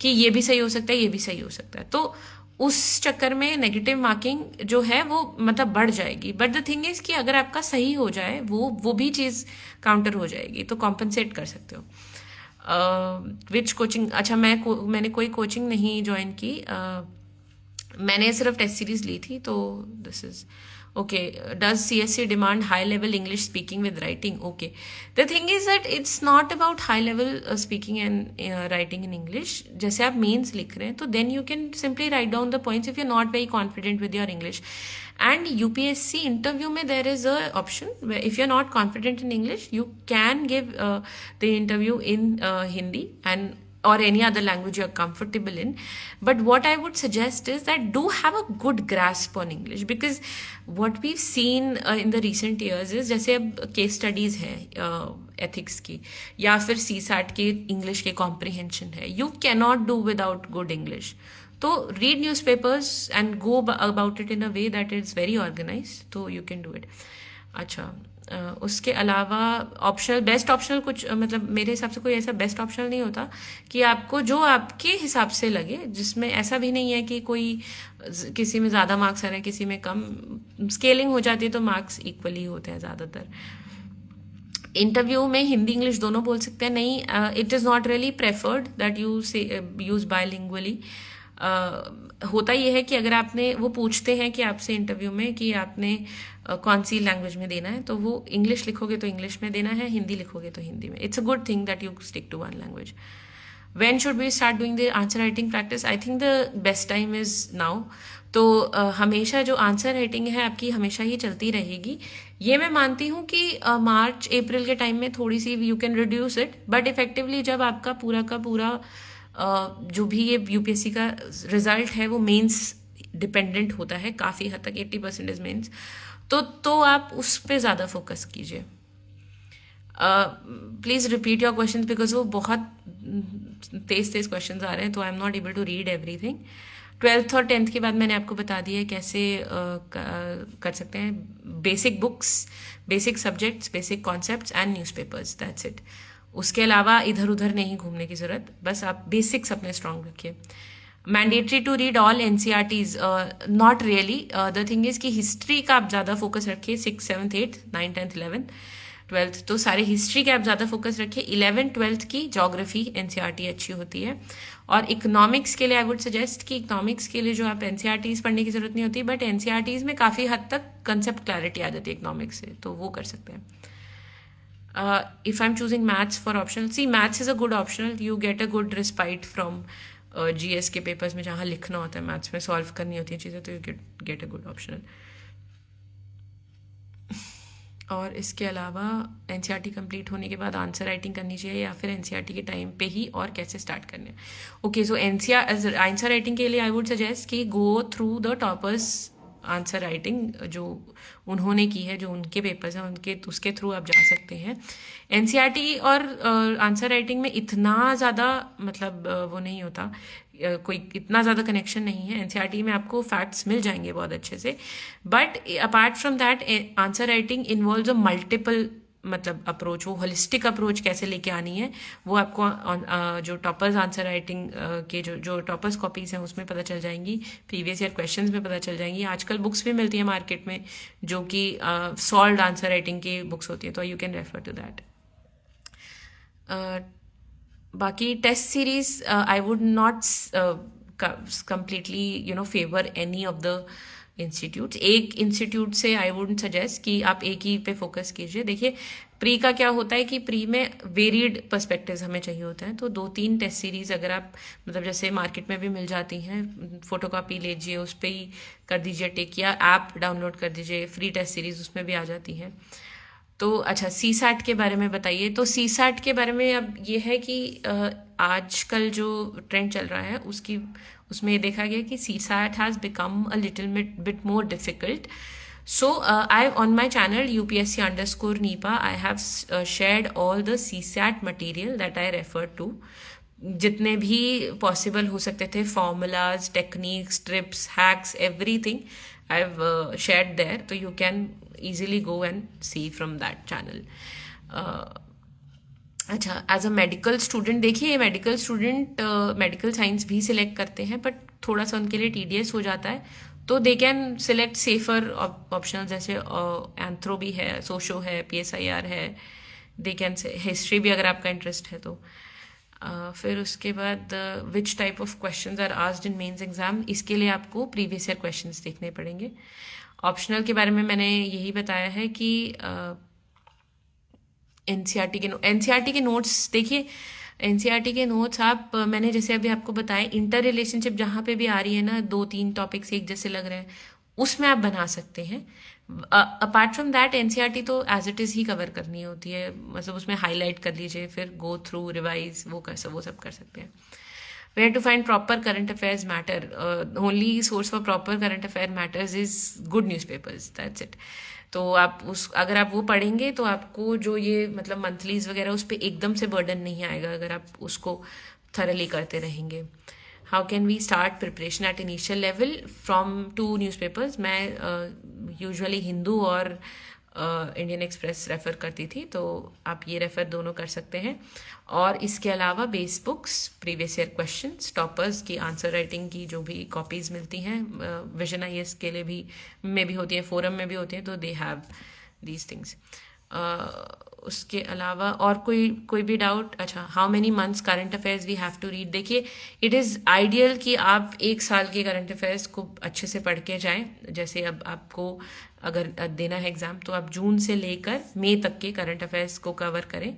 कि ये भी सही हो सकता है, ये भी सही हो सकता है. तो उस चक्कर में नेगेटिव मार्किंग जो है वो मतलब बढ़ जाएगी. बट द थिंग इज़ कि अगर आपका सही हो जाए वो भी चीज़ काउंटर हो जाएगी. तो कॉम्पनसेट कर सकते हो. विच कोचिंग. अच्छा मैंने कोई कोचिंग नहीं ज्वाइन की. मैंने सिर्फ टेस्ट सीरीज ली थी. तो this is okay. Does CSC demand high level English speaking with writing. Okay the thing is that it's not about high level speaking and writing in English. जैसे आप mains लिख रहे हैं तो then you can simply write down the points if you are not very confident with your English. And UPSC interview में there is a option where if you're not confident in English, you can give the interview in Hindi and or any other language you're comfortable in. But what I would suggest is that do have a good grasp on English, because what we've seen in the recent years is जैसे अब case studies हैं ethics की या फिर CSAT के English के comprehension है. You cannot do without good English. तो read newspapers and go about it in a way that is very organize. तो यू कैन डू इट. अच्छा उसके अलावा ऑप्शनल बेस्ट ऑप्शनल कुछ मतलब मेरे हिसाब से कोई ऐसा बेस्ट ऑप्शनल नहीं होता कि आपको जो आपके हिसाब से लगे, जिसमें ऐसा भी नहीं है कि कोई किसी में ज़्यादा मार्क्स आ रहे हैं किसी में कम. स्केलिंग हो जाती है तो मार्क्स इक्वली होते हैं ज़्यादातर. इंटरव्यू में हिंदी इंग्लिश दोनों बोल सकते हैं. नहीं, it is not really preferred that you से यूज़ बायलिंगुअली. होता ये है कि अगर आपने वो पूछते हैं कि आपसे इंटरव्यू में कि आपने कौन सी लैंग्वेज में देना है, तो वो इंग्लिश लिखोगे तो इंग्लिश में देना है, हिंदी लिखोगे तो हिंदी में. It's a good thing that you stick to one language. When should we start doing the answer writing practice. I think the best time is now. तो हमेशा जो आंसर राइटिंग है आपकी हमेशा ही चलती रहेगी. ये मैं मानती हूँ कि मार्च अप्रैल के टाइम में थोड़ी सी you can reduce it, but effectively जब आपका पूरा का पूरा जो भी ये यूपीएससी का रिजल्ट है वो मेंस डिपेंडेंट होता है काफ़ी हद तक. 80% इज मेंस. तो आप उस पर ज़्यादा फोकस कीजिए. Please repeat your question because वो बहुत तेज़ क्वेश्चन आ रहे हैं तो I am not able to read everything. 12th और 10th के बाद मैंने आपको बता दिया है कैसे कर सकते हैं. Basic books, basic subjects, basic concepts and newspapers, that's it. उसके अलावा इधर उधर नहीं घूमने की ज़रूरत. बस आप बेसिक्स अपने स्ट्रांग रखिए. Mandatory to read all NCERTs, not really. The thing is कि हिस्ट्री का आप ज़्यादा फोकस रखिए, 6th 7th 8th 9th 10th 11th 12th, तो सारे हिस्ट्री के आप ज़्यादा फोकस रखिए। 11th 12th की जोग्राफी एनसीईआरटी अच्छी होती है। और इकोनॉमिक्स के लिए आई वुड सजेस्ट कि इकोनॉमिक्स के लिए जो आप एनसीईआरटीज पढ़ने की जरूरत नहीं होती, बट एनसीईआरटीज में काफ़ी हद तक कंसेप्ट क्लैरिटी आ जाती है इकोनॉमिक्स से, तो वो कर सकते हैं। If I'm choosing maths for optional, see maths is a good optional. You get a good respite from GS के पेपर्स में जहाँ लिखना होता है, मैथ्स में सॉल्व करनी होती है चीज़ें, तो you get a good optional. और इसके अलावा एनसीईआरटी कंप्लीट होने के बाद आंसर राइटिंग करनी चाहिए या फिर एनसीईआरटी के टाइम पे ही, और कैसे स्टार्ट करने हैं? ओके, सो आंसर राइटिंग के लिए आई वुड सजेस्ट कि go through the toppers answer writing जो उन्होंने की है, जो उनके पेपर्स हैं उनके, उसके थ्रू आप जा सकते हैं। एनसीईआरटी और आंसर राइटिंग में इतना ज़्यादा मतलब वो नहीं होता, कोई इतना ज़्यादा कनेक्शन नहीं है। एनसीईआरटी में आपको फैक्ट्स मिल जाएंगे बहुत अच्छे से, but apart from that answer writing involves a multiple मतलब अप्रोच, वो होलिस्टिक अप्रोच कैसे लेके आनी है वो आपको जो टॉपर्स आंसर राइटिंग के जो टॉपर्स कॉपीज हैं उसमें पता चल जाएंगी, प्रीवियस ईयर क्वेश्चंस में पता चल जाएंगी। आजकल बुक्स भी मिलती है मार्केट में जो कि सॉल्व्ड आंसर राइटिंग की बुक्स होती है, तो you can refer to that. बाकी test series I would not completely favour any of the institute. एक इंस्टीट्यूट से आई वुड सजेस्ट कि आप एक ही पे फोकस कीजिए। देखिए प्री का क्या होता है कि प्री में वेरिड पर्सपेक्टिव्स हमें चाहिए होते हैं, तो 2-3 टेस्ट सीरीज अगर आप मतलब जैसे मार्केट में भी मिल जाती हैं, फोटोकॉपी लीजिए, उस पर ही कर दीजिए टिक, या ऐप डाउनलोड कर दीजिए, फ्री टेस्ट सीरीज उसमें भी आ जाती हैं। तो अच्छा, सी सैट के बारे में बताइए। तो सी सैट के बारे में अब ये है कि आजकल जो ट्रेंड चल रहा है उसमें ये देखा गया कि CSAT has become a little bit more difficult. So I on my channel UPSC_NEPA I have shared all the CSAT material that I referred to, जितने भी पॉसिबल हो सकते थे, formulas, techniques, trips, hacks, everything I have shared there, तो you can easily go and see from that channel. अच्छा, as a medical student, देखिए medical student medical science भी select करते हैं, बट थोड़ा सा उनके लिए टीडियस हो जाता है, तो they can select safer optional, जैसे एंथ्रो भी है, सोशो है, PSIR है, दे कैन से हिस्ट्री भी अगर आपका इंटरेस्ट है तो। फिर उसके बाद which type of questions are asked in mains exam, इसके लिए आपको प्रीवियस ईयर क्वेश्चंस देखने पड़ेंगे। ऑप्शनल के बारे में मैंने यही बताया है कि एनसीईआरटी के नोट्स देखिए, एनसीईआरटी के नोट्स आप मैंने जैसे अभी आपको बताया, इंटर रिलेशनशिप जहाँ पे भी आ रही है ना, 2-3 टॉपिक्स एक जैसे लग रहे हैं, उसमें आप बना सकते हैं। अपार्ट फ्रॉम दैट एनसीईआरटी तो एज इट इज़ ही कवर करनी होती है, मतलब उसमें हाईलाइट कर लीजिए, फिर गो थ्रू रिवाइज वो सब कर सकते हैं। Where to find proper current affairs matter? Only source for proper current affair matters is good newspapers. That's it. तो आप अगर आप वो पढ़ेंगे तो आपको जो ये मतलब मंथलीज वगैरह उस पर एकदम से बर्डन नहीं आएगा अगर आप उसको थरली करते रहेंगे। How can we start preparation at initial level? From 2 newspapers. मैं यूजुअली हिंदू और इंडियन एक्सप्रेस रेफ़र करती थी, तो आप ये रेफ़र दोनों कर सकते हैं। और इसके अलावा base books, previous year questions, toppers की आंसर राइटिंग की जो भी कॉपीज़ मिलती हैं, विजन IAS के लिए भी में भी होती हैं, फोरम में भी होती हैं, तो दे हैव दीज थिंग्स। उसके अलावा और कोई भी डाउट? अच्छा, how many months current affairs we have to read? देखिए इट इज़ आइडियल कि आप 1 साल के करंट अफेयर्स को अच्छे से पढ़ के जाएं। जैसे अब आपको अगर देना है एग्ज़ाम, तो आप जून से लेकर मई तक के करंट अफेयर्स को कवर करें।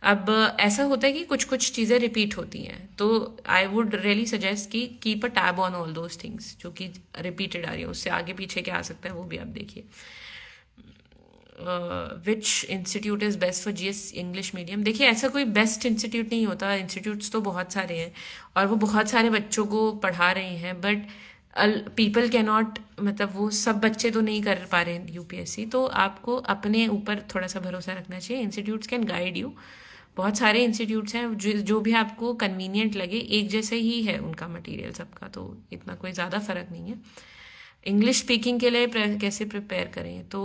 अब ऐसा होता है कि कुछ चीज़ें रिपीट होती हैं, तो आई वुड रियली सजेस्ट कि keep a tab on all those things जो कि रिपीटेड आ रही हैं, उससे आगे पीछे क्या आ सकता है वो भी आप देखिए। Which institute is best for GS English medium? देखिए ऐसा कोई बेस्ट इंस्टीट्यूट नहीं होता, इंस्टीट्यूट्स तो बहुत सारे हैं और वो बहुत सारे बच्चों को पढ़ा रहे हैं, बट पीपल कैन नॉट, मतलब वो सब बच्चे तो नहीं कर पा रहे हैं UPSC, तो आपको अपने ऊपर थोड़ा सा भरोसा रखना चाहिए। इंस्टीट्यूट्स कैन गाइड यू, बहुत सारे इंस्टीट्यूट्स हैं जो भी आपको कन्वीनियंट लगे, एक जैसे ही है उनका मटेरियल सबका, तो इतना कोई ज़्यादा फ़र्क नहीं है। इंग्लिश स्पीकिंग के लिए कैसे प्रिपेयर करें, तो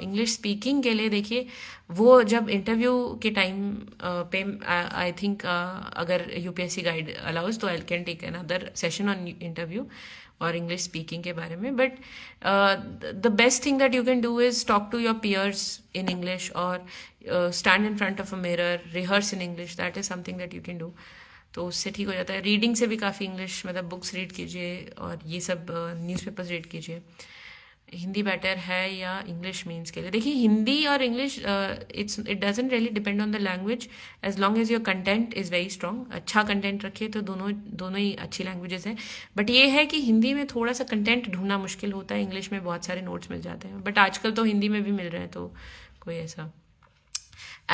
इंग्लिश स्पीकिंग के लिए देखिए, वो जब इंटरव्यू के टाइम पे आई थिंक अगर यूपीएससी गाइड अलाउज तो I can take another session on interview और इंग्लिश स्पीकिंग के बारे में. But the best thing that you can do is talk to your peers in English और stand in front of a mirror, rehearse in English. That is something that you can do. तो उससे ठीक हो जाता है. Reading से भी काफ़ी इंग्लिश, मतलब बुक्स रीड कीजिए और ये सब न्यूज़पेपर्स रीड कीजिए. हिंदी बेटर है या इंग्लिश मीन्स के लिए, देखिए हिंदी और English it doesn't really depend on the language as long as your content is very strong. अच्छा कंटेंट रखिए तो दोनों दोनों ही अच्छी लैंग्वेजेस हैं. बट ये है कि हिंदी में थोड़ा सा कंटेंट ढूंढना मुश्किल होता है, इंग्लिश में बहुत सारे नोट्स मिल जाते हैं. बट आजकल तो हिंदी में भी मिल रहे हैं, तो कोई ऐसा.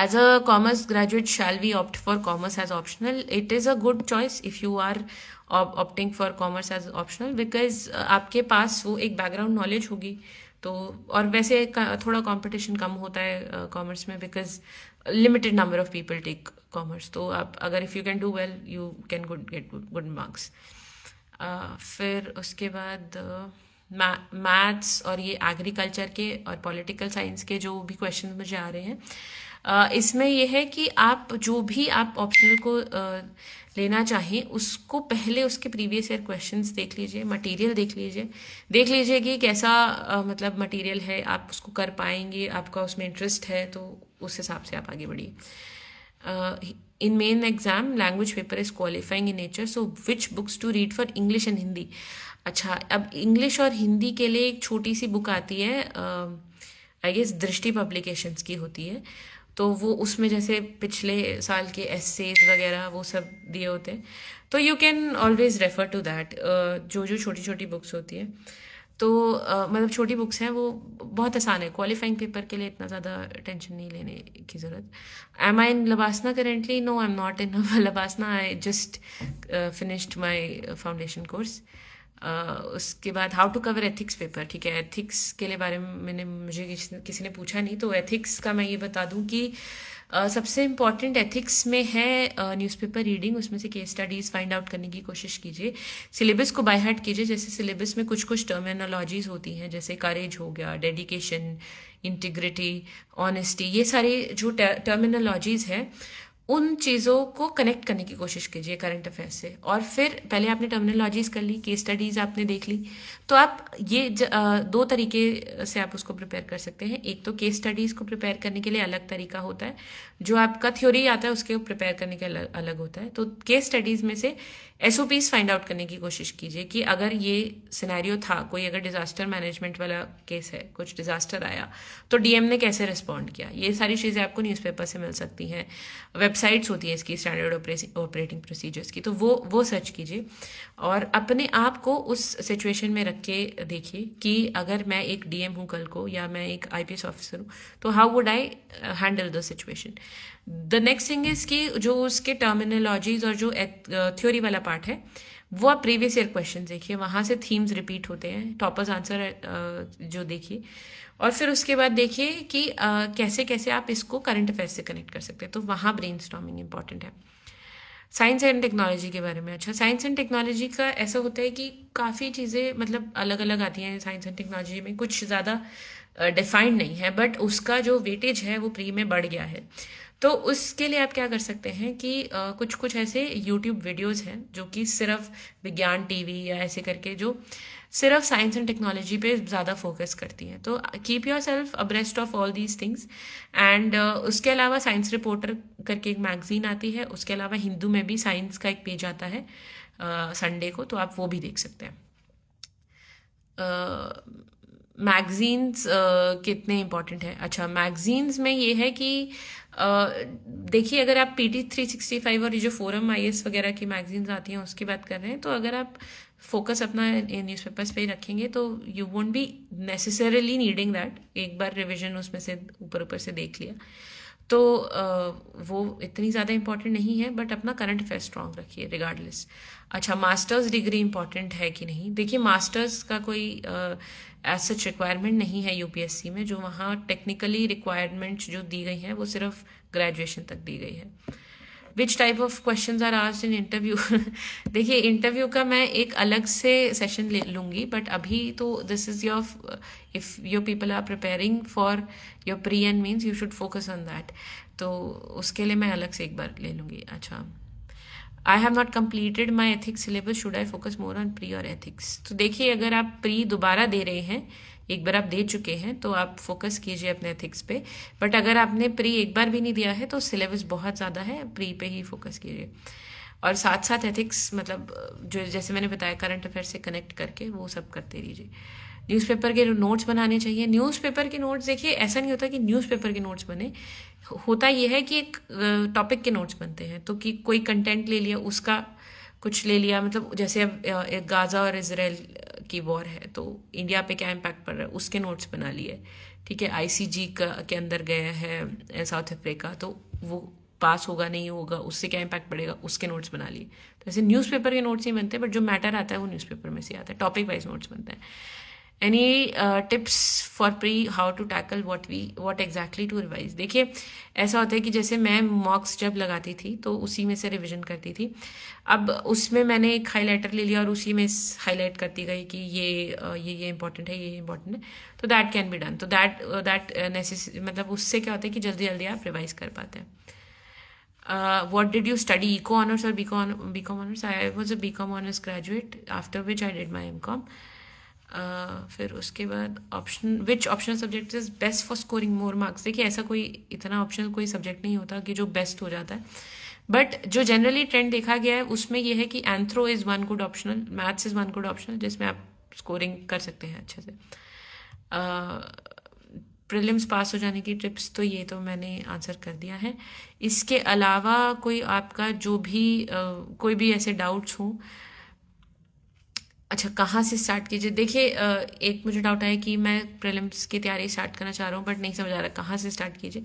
As a commerce graduate, shall we opt for commerce as optional? It is a good choice if you are opting for commerce as optional, because आपके पास वो एक बैकग्राउंड नॉलेज होगी. तो और वैसे थोड़ा कंपटीशन कम होता है कॉमर्स में, because limited number of people take commerce. तो आप अगर if you can do well you can get good marks. फिर उसके बाद मैथ्स और ये एग्रीकल्चर के और पॉलिटिकल साइंस के जो भी क्वेश्चन मुझे आ रहे हैं, इसमें यह है कि आप जो भी आप ऑप्शनल को लेना चाहें उसको पहले उसके प्रीवियस ईयर क्वेश्चंस देख लीजिए, मटेरियल देख लीजिए कि कैसा मतलब मटेरियल है, आप उसको कर पाएंगे, आपका उसमें इंटरेस्ट है, तो उस हिसाब से आप आगे बढ़िए. In main exam language paper is qualifying in nature, so which books to read for English and Hindi. अच्छा, अब इंग्लिश और हिंदी के लिए एक छोटी सी बुक आती है, आई गेस दृष्टि पब्लिकेशंस की होती है. तो वो उसमें जैसे पिछले साल के एसेज वगैरह वो सब दिए होते हैं, तो you can always refer to that. जो जो छोटी छोटी बुक्स होती है, तो मतलब छोटी बुक्स हैं, वो बहुत आसान है. क्वालिफाइंग पेपर के लिए इतना ज़्यादा टेंशन नहीं लेने की ज़रूरत. Am I in LBSNAA currently? No, I am not in LBSNAA. I just finished my foundation course. उसके बाद how to cover ethics paper. ठीक है, एथिक्स के लिए बारे में मुझे किसी ने पूछा नहीं, तो एथिक्स का मैं ये बता दूं कि सबसे इम्पॉर्टेंट एथिक्स में है न्यूज़पेपर रीडिंग. उसमें से केस स्टडीज़ फाइंड आउट करने की कोशिश कीजिए. सिलेबस को बाय हार्ट कीजिए. जैसे सिलेबस में कुछ कुछ टर्मिनोलॉजीज होती हैं, जैसे करेज हो गया, डेडिकेशन, इंटीग्रिटी, ऑनेस्टी, ये सारी जो टर्मिनोलॉजीज हैं उन चीज़ों को कनेक्ट करने की कोशिश कीजिए करंट अफेयर्स से. और फिर पहले आपने टर्मिनोलॉजीज कर ली, केस स्टडीज़ आपने देख ली, तो आप ये दो तरीके से आप उसको प्रिपेयर कर सकते हैं. एक तो केस स्टडीज़ को प्रिपेयर करने के लिए अलग तरीका होता है, जो आपका थ्योरी आता है उसके प्रिपेयर करने के अलग होता है. तो केस स्टडीज़ में से एसओपीज फाइंड आउट करने की कोशिश कीजिए कि अगर ये सिनेरियो था, कोई अगर डिजास्टर मैनेजमेंट वाला केस है, कुछ डिजास्टर आया, तो डीएम ने कैसे रिस्पॉन्ड किया. ये सारी चीज़ें आपको न्यूज़पेपर से मिल सकती हैं. वेबसाइट्स होती है इसकी, स्टैंडर्ड ऑपरेटिंग प्रोसीजर्स की, तो वो सर्च कीजिए और अपने आप को उस सिचुएशन में रख के देखिए कि अगर मैं एक डीएम हूँ कल को, या मैं एक आईपीएस ऑफिसर हूँ, तो how would I handle the situation. The next thing is कि जो उसके टर्मिनोलॉजीज और जो थ्योरी वाला पार्ट है, वो आप प्रीवियस ईयर क्वेश्चन देखिए, वहाँ से थीम्स रिपीट होते हैं, टॉपर्स आंसर जो देखिए, और फिर उसके बाद देखिए कि कैसे कैसे आप इसको करंट अफेयर्स से कनेक्ट कर सकते हैं. तो वहाँ ब्रेनस्टॉर्मिंग इंपॉर्टेंट है. साइंस एंड टेक्नोलॉजी के बारे में. अच्छा, साइंस एंड टेक्नोलॉजी का ऐसा होता है कि काफ़ी चीज़ें मतलब अलग अलग आती हैं साइंस एंड टेक्नोलॉजी में, कुछ ज़्यादा डिफाइंड नहीं है, बट उसका जो वेटेज है वो प्री में बढ़ गया है. तो उसके लिए आप क्या कर सकते हैं कि कुछ कुछ ऐसे यूट्यूब वीडियोस हैं जो कि सिर्फ विज्ञान टीवी या ऐसे करके जो सिर्फ साइंस एंड टेक्नोलॉजी पे ज़्यादा फोकस करती हैं. तो keep your self abreast of all these things. And उसके अलावा साइंस रिपोर्टर करके एक मैगजीन आती है, उसके अलावा हिंदू में भी साइंस का एक पेज आता है संडे को, तो आप वो भी देख सकते हैं. मैगजीन्स कितने इम्पॉर्टेंट है. अच्छा, मैगजीन्स में ये है कि देखिए, अगर आप PT 365 और ये जो फोरम IS वगैरह की मैगजीन्स आती हैं उसकी बात कर रहे हैं, तो अगर आप फोकस अपना न्यूज़पेपर्स पे ही रखेंगे तो you won't be necessarily needing that. एक बार रिविजन उसमें से ऊपर ऊपर से देख लिया तो वो इतनी ज़्यादा इंपॉर्टेंट नहीं है, बट अपना करंट अफेयर स्ट्रॉन्ग रखिए रिगार्डलेस. अच्छा, मास्टर्स डिग्री इंपॉर्टेंट है कि नहीं. देखिए, मास्टर्स का कोई एज सच रिक्वायरमेंट नहीं है यूपीएससी में. जो वहाँ टेक्निकली रिक्वायरमेंट्स जो दी गई हैं वो सिर्फ ग्रेजुएशन तक दी गई है. Which type of questions are asked in interview. देखिए इंटरव्यू का मैं एक अलग से सेशन ले लूँगी, बट अभी तो this is your, if your people are preparing for your pre and mains you should focus on that, तो उसके लिए मैं अलग से एक बार ले लूँगी। अच्छा, I have not completed my ethics syllabus, should I focus more on pre और एथिक्स। तो देखिए अगर आप प्री दोबारा दे रहे हैं, एक बार आप दे चुके हैं, तो आप फोकस कीजिए अपने एथिक्स पे, बट अगर आपने प्री एक बार भी नहीं दिया है तो सिलेबस बहुत ज़्यादा है, प्री पे ही फोकस कीजिए। और साथ साथ एथिक्स मतलब जो जैसे मैंने बताया करंट अफेयर से कनेक्ट करके वो सब करते रहिए। न्यूज़पेपर के नोट्स बनाने चाहिए। न्यूज़पेपर के नोट्स देखिए ऐसा नहीं होता कि न्यूज़पेपर के नोट्स बने, होता ये है कि एक टॉपिक के नोट्स बनते हैं, तो कि कोई कंटेंट ले लिया उसका कुछ ले लिया, मतलब जैसे अब गाज़ा और इसराइल की वॉर है तो इंडिया पे क्या इम्पैक्ट पड़ रहा है उसके नोट्स बना लिए, ठीक है। आईसीजी के अंदर गया है साउथ अफ्रीका, तो वो पास होगा नहीं होगा, उससे क्या इम्पैक्ट पड़ेगा, उसके नोट्स बना लिए। तो ऐसे न्यूज़पेपर के नोट्स नहीं बनते, बट जो मैटर आता है वो न्यूज़पेपर में से आता है, टॉपिक वाइज नोट्स बनते हैं। Any tips for pre, how to tackle what exactly to revise. देखिए ऐसा होता है कि जैसे मैं मॉक्स जब लगाती थी तो उसी में से रिविजन करती थी। अब उसमें मैंने एक हाईलाइटर ले लिया और उसी में हाईलाइट करती गई कि ये इंपॉर्टेंट है, ये इंपॉर्टेंट है, तो दैट कैन बी डन। तो दैट मतलब उससे क्या होता है कि जल्दी जल्दी आप रिवाइज कर पाते हैं। What did you study, eco honors or BCom honors? I was a BCom honors graduate, after which I did my MCom. फिर उसके बाद option, which optional subject is best for scoring more marks. देखिए ऐसा कोई इतना optional कोई subject नहीं होता कि जो बेस्ट हो जाता है, बट जो जनरली ट्रेंड देखा गया है उसमें यह है कि anthro is one good optional, maths is one good optional जिसमें आप स्कोरिंग कर सकते हैं अच्छे से। प्रीलिम्स पास हो जाने की टिप्स तो ये तो मैंने आंसर कर दिया है। इसके अलावा कोई आपका जो भी कोई भी ऐसे डाउट्स हों, अच्छा कहाँ से स्टार्ट कीजिए। देखिए एक मुझे डाउट आया कि मैं प्रीलिम्स की तैयारी स्टार्ट करना चाह रहा हूँ बट नहीं समझ आ रहा कहाँ से स्टार्ट कीजिए।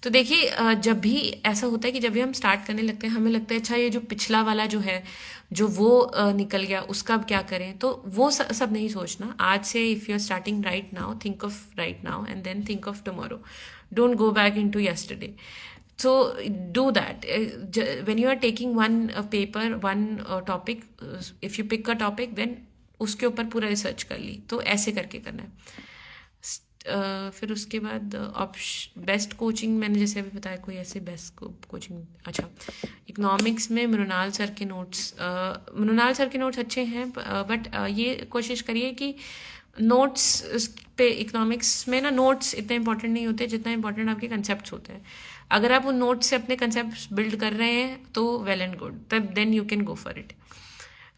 तो देखिए जब भी ऐसा होता है कि जब भी हम स्टार्ट करने लगते हैं हमें लगता है अच्छा ये जो पिछला वाला जो है जो वो निकल गया उसका अब क्या करें, तो वो सब नहीं सोचना। आज से if you are starting right now, think of right now and then think of tomorrow, don't go back in to yesterday. So do that. When you are taking one paper, one topic, if you pick a topic, then उसके ऊपर पूरा research कर ली, तो ऐसे करके करना है। फिर उसके बाद बेस्ट कोचिंग मैंने जैसे अभी बताया, कोई ऐसे बेस्ट कोचिंग। अच्छा, इकोनॉमिक्स में मृणाल सर के नोट्स, मृणाल सर के नोट्स अच्छे हैं, बट ये कोशिश करिए कि नोट्स पे, इकोनॉमिक्स में ना नोट्स इतने इंपॉर्टेंट नहीं होते जितना इंपॉर्टेंट आपके कंसेप्ट होते हैं। अगर आप उन नोट्स से अपने कंसेप्ट बिल्ड कर रहे हैं तो वेल एंड गुड, तब then you can go for it.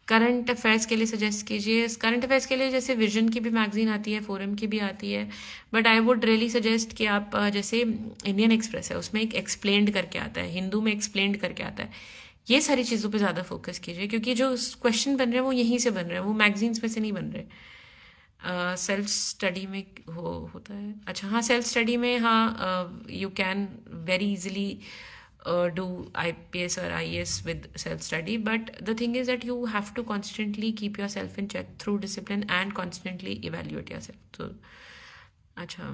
Current affairs के लिए सजेस्ट कीजिए। करंट अफेयर्स के लिए जैसे विजन की भी मैगजीन आती है, फोरम की भी आती है, but I would really suggest कि आप जैसे इंडियन एक्सप्रेस है उसमें एक एक्सप्लेन्ड करके आता है, हिंदू में एक्सप्लेन्ड करके आता है, ये सारी चीज़ों पे ज़्यादा फोकस कीजिए क्योंकि जो क्वेश्चन बन रहे हैं वो यहीं से बन रहे हैं, वो मैगजीन्स में से नहीं बन रहे। सेल्फ स्टडी में होता है। अच्छा हाँ, सेल्फ स्टडी में हाँ you can very easily do IPS or IAS with self-study, but the thing is that you have to constantly keep yourself in check through discipline and constantly evaluate yourself. So, अच्छा,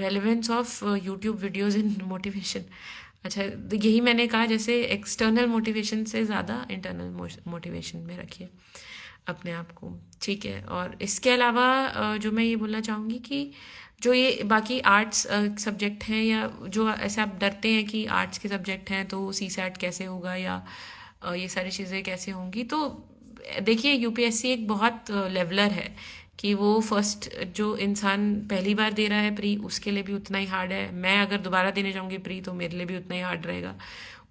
relevance of YouTube videos in motivation. अच्छा, यही मैंने कहा जैसे external motivation से ज़्यादा internal motivation में रखिए अपने आप को, ठीक है। और इसके अलावा जो मैं ये बोलना चाहूँगी कि जो ये बाकी आर्ट्स सब्जेक्ट हैं या जो ऐसे आप डरते हैं कि आर्ट्स के सब्जेक्ट हैं तो CSAT कैसे होगा या ये सारी चीज़ें कैसे होंगी, तो देखिए UPSC एक बहुत लेवलर है कि वो फर्स्ट जो इंसान पहली बार दे रहा है प्री उसके लिए भी उतना ही हार्ड है। मैं अगर दोबारा देने जाऊँगी प्री तो मेरे लिए भी उतना ही हार्ड रहेगा।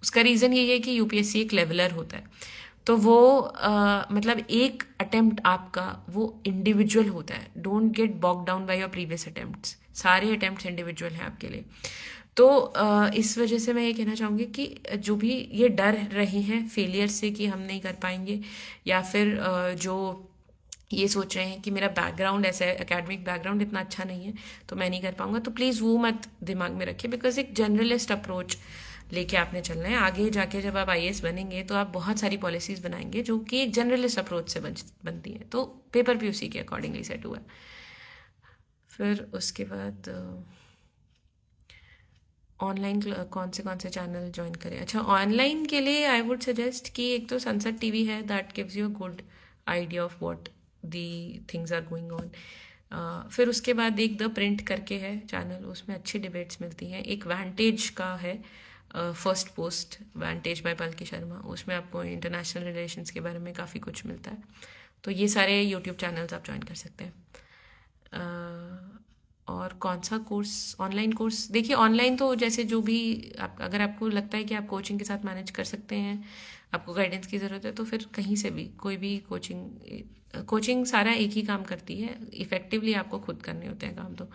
उसका रीज़न ये है कि UPSC एक लेवलर होता है, तो वो मतलब एक अटेम्प्ट आपका वो इंडिविजुअल होता है। Don't get bog down by your previous attempts, सारे अटेम्प्ट्स इंडिविजुअल हैं आपके लिए। तो इस वजह से मैं ये कहना चाहूँगी कि जो भी ये डर रहे हैं फेलियर से कि हम नहीं कर पाएंगे, या फिर जो ये सोच रहे हैं कि मेरा बैकग्राउंड ऐसा है, एकेडमिक बैकग्राउंड इतना अच्छा नहीं है तो मैं नहीं कर पाऊंगा, तो प्लीज़ वो मत दिमाग में रखिए, बिकॉज एक जनरलिस्ट अप्रोच लेके आपने चलना है। आगे जाके जब आप IAS बनेंगे तो आप बहुत सारी पॉलिसीज़ बनाएंगे जो कि एक जनरलिस्ट अप्रोच से बनती हैं, तो पेपर भी उसी के अकॉर्डिंगली सेट हुआ है। फिर उसके बाद ऑनलाइन कौन से चैनल ज्वाइन करें? अच्छा, ऑनलाइन के लिए आई वुड सजेस्ट कि एक तो सनसेट टीवी है, that gives you a good idea of what the things are going on. फिर उसके बाद एक द प्रिंट करके है चैनल, उसमें अच्छी डिबेट्स मिलती हैं। एक वैंटेज का है, Firstpost Vantage by Palki Sharma, उसमें आपको इंटरनेशनल रिलेशंस के बारे में काफ़ी कुछ मिलता है। तो ये सारे यूट्यूब चैनल्स आप ज्वाइन कर सकते हैं। और कौन सा कोर्स, ऑनलाइन कोर्स, देखिए ऑनलाइन तो जैसे जो भी आप, अगर आपको लगता है कि आप कोचिंग के साथ मैनेज कर सकते हैं, आपको गाइडेंस की ज़रूरत है, तो फिर कहीं से भी कोई भी कोचिंग सारा एक ही काम करती है। इफ़ेक्टिवली आपको खुद करने होते हैं काम। तो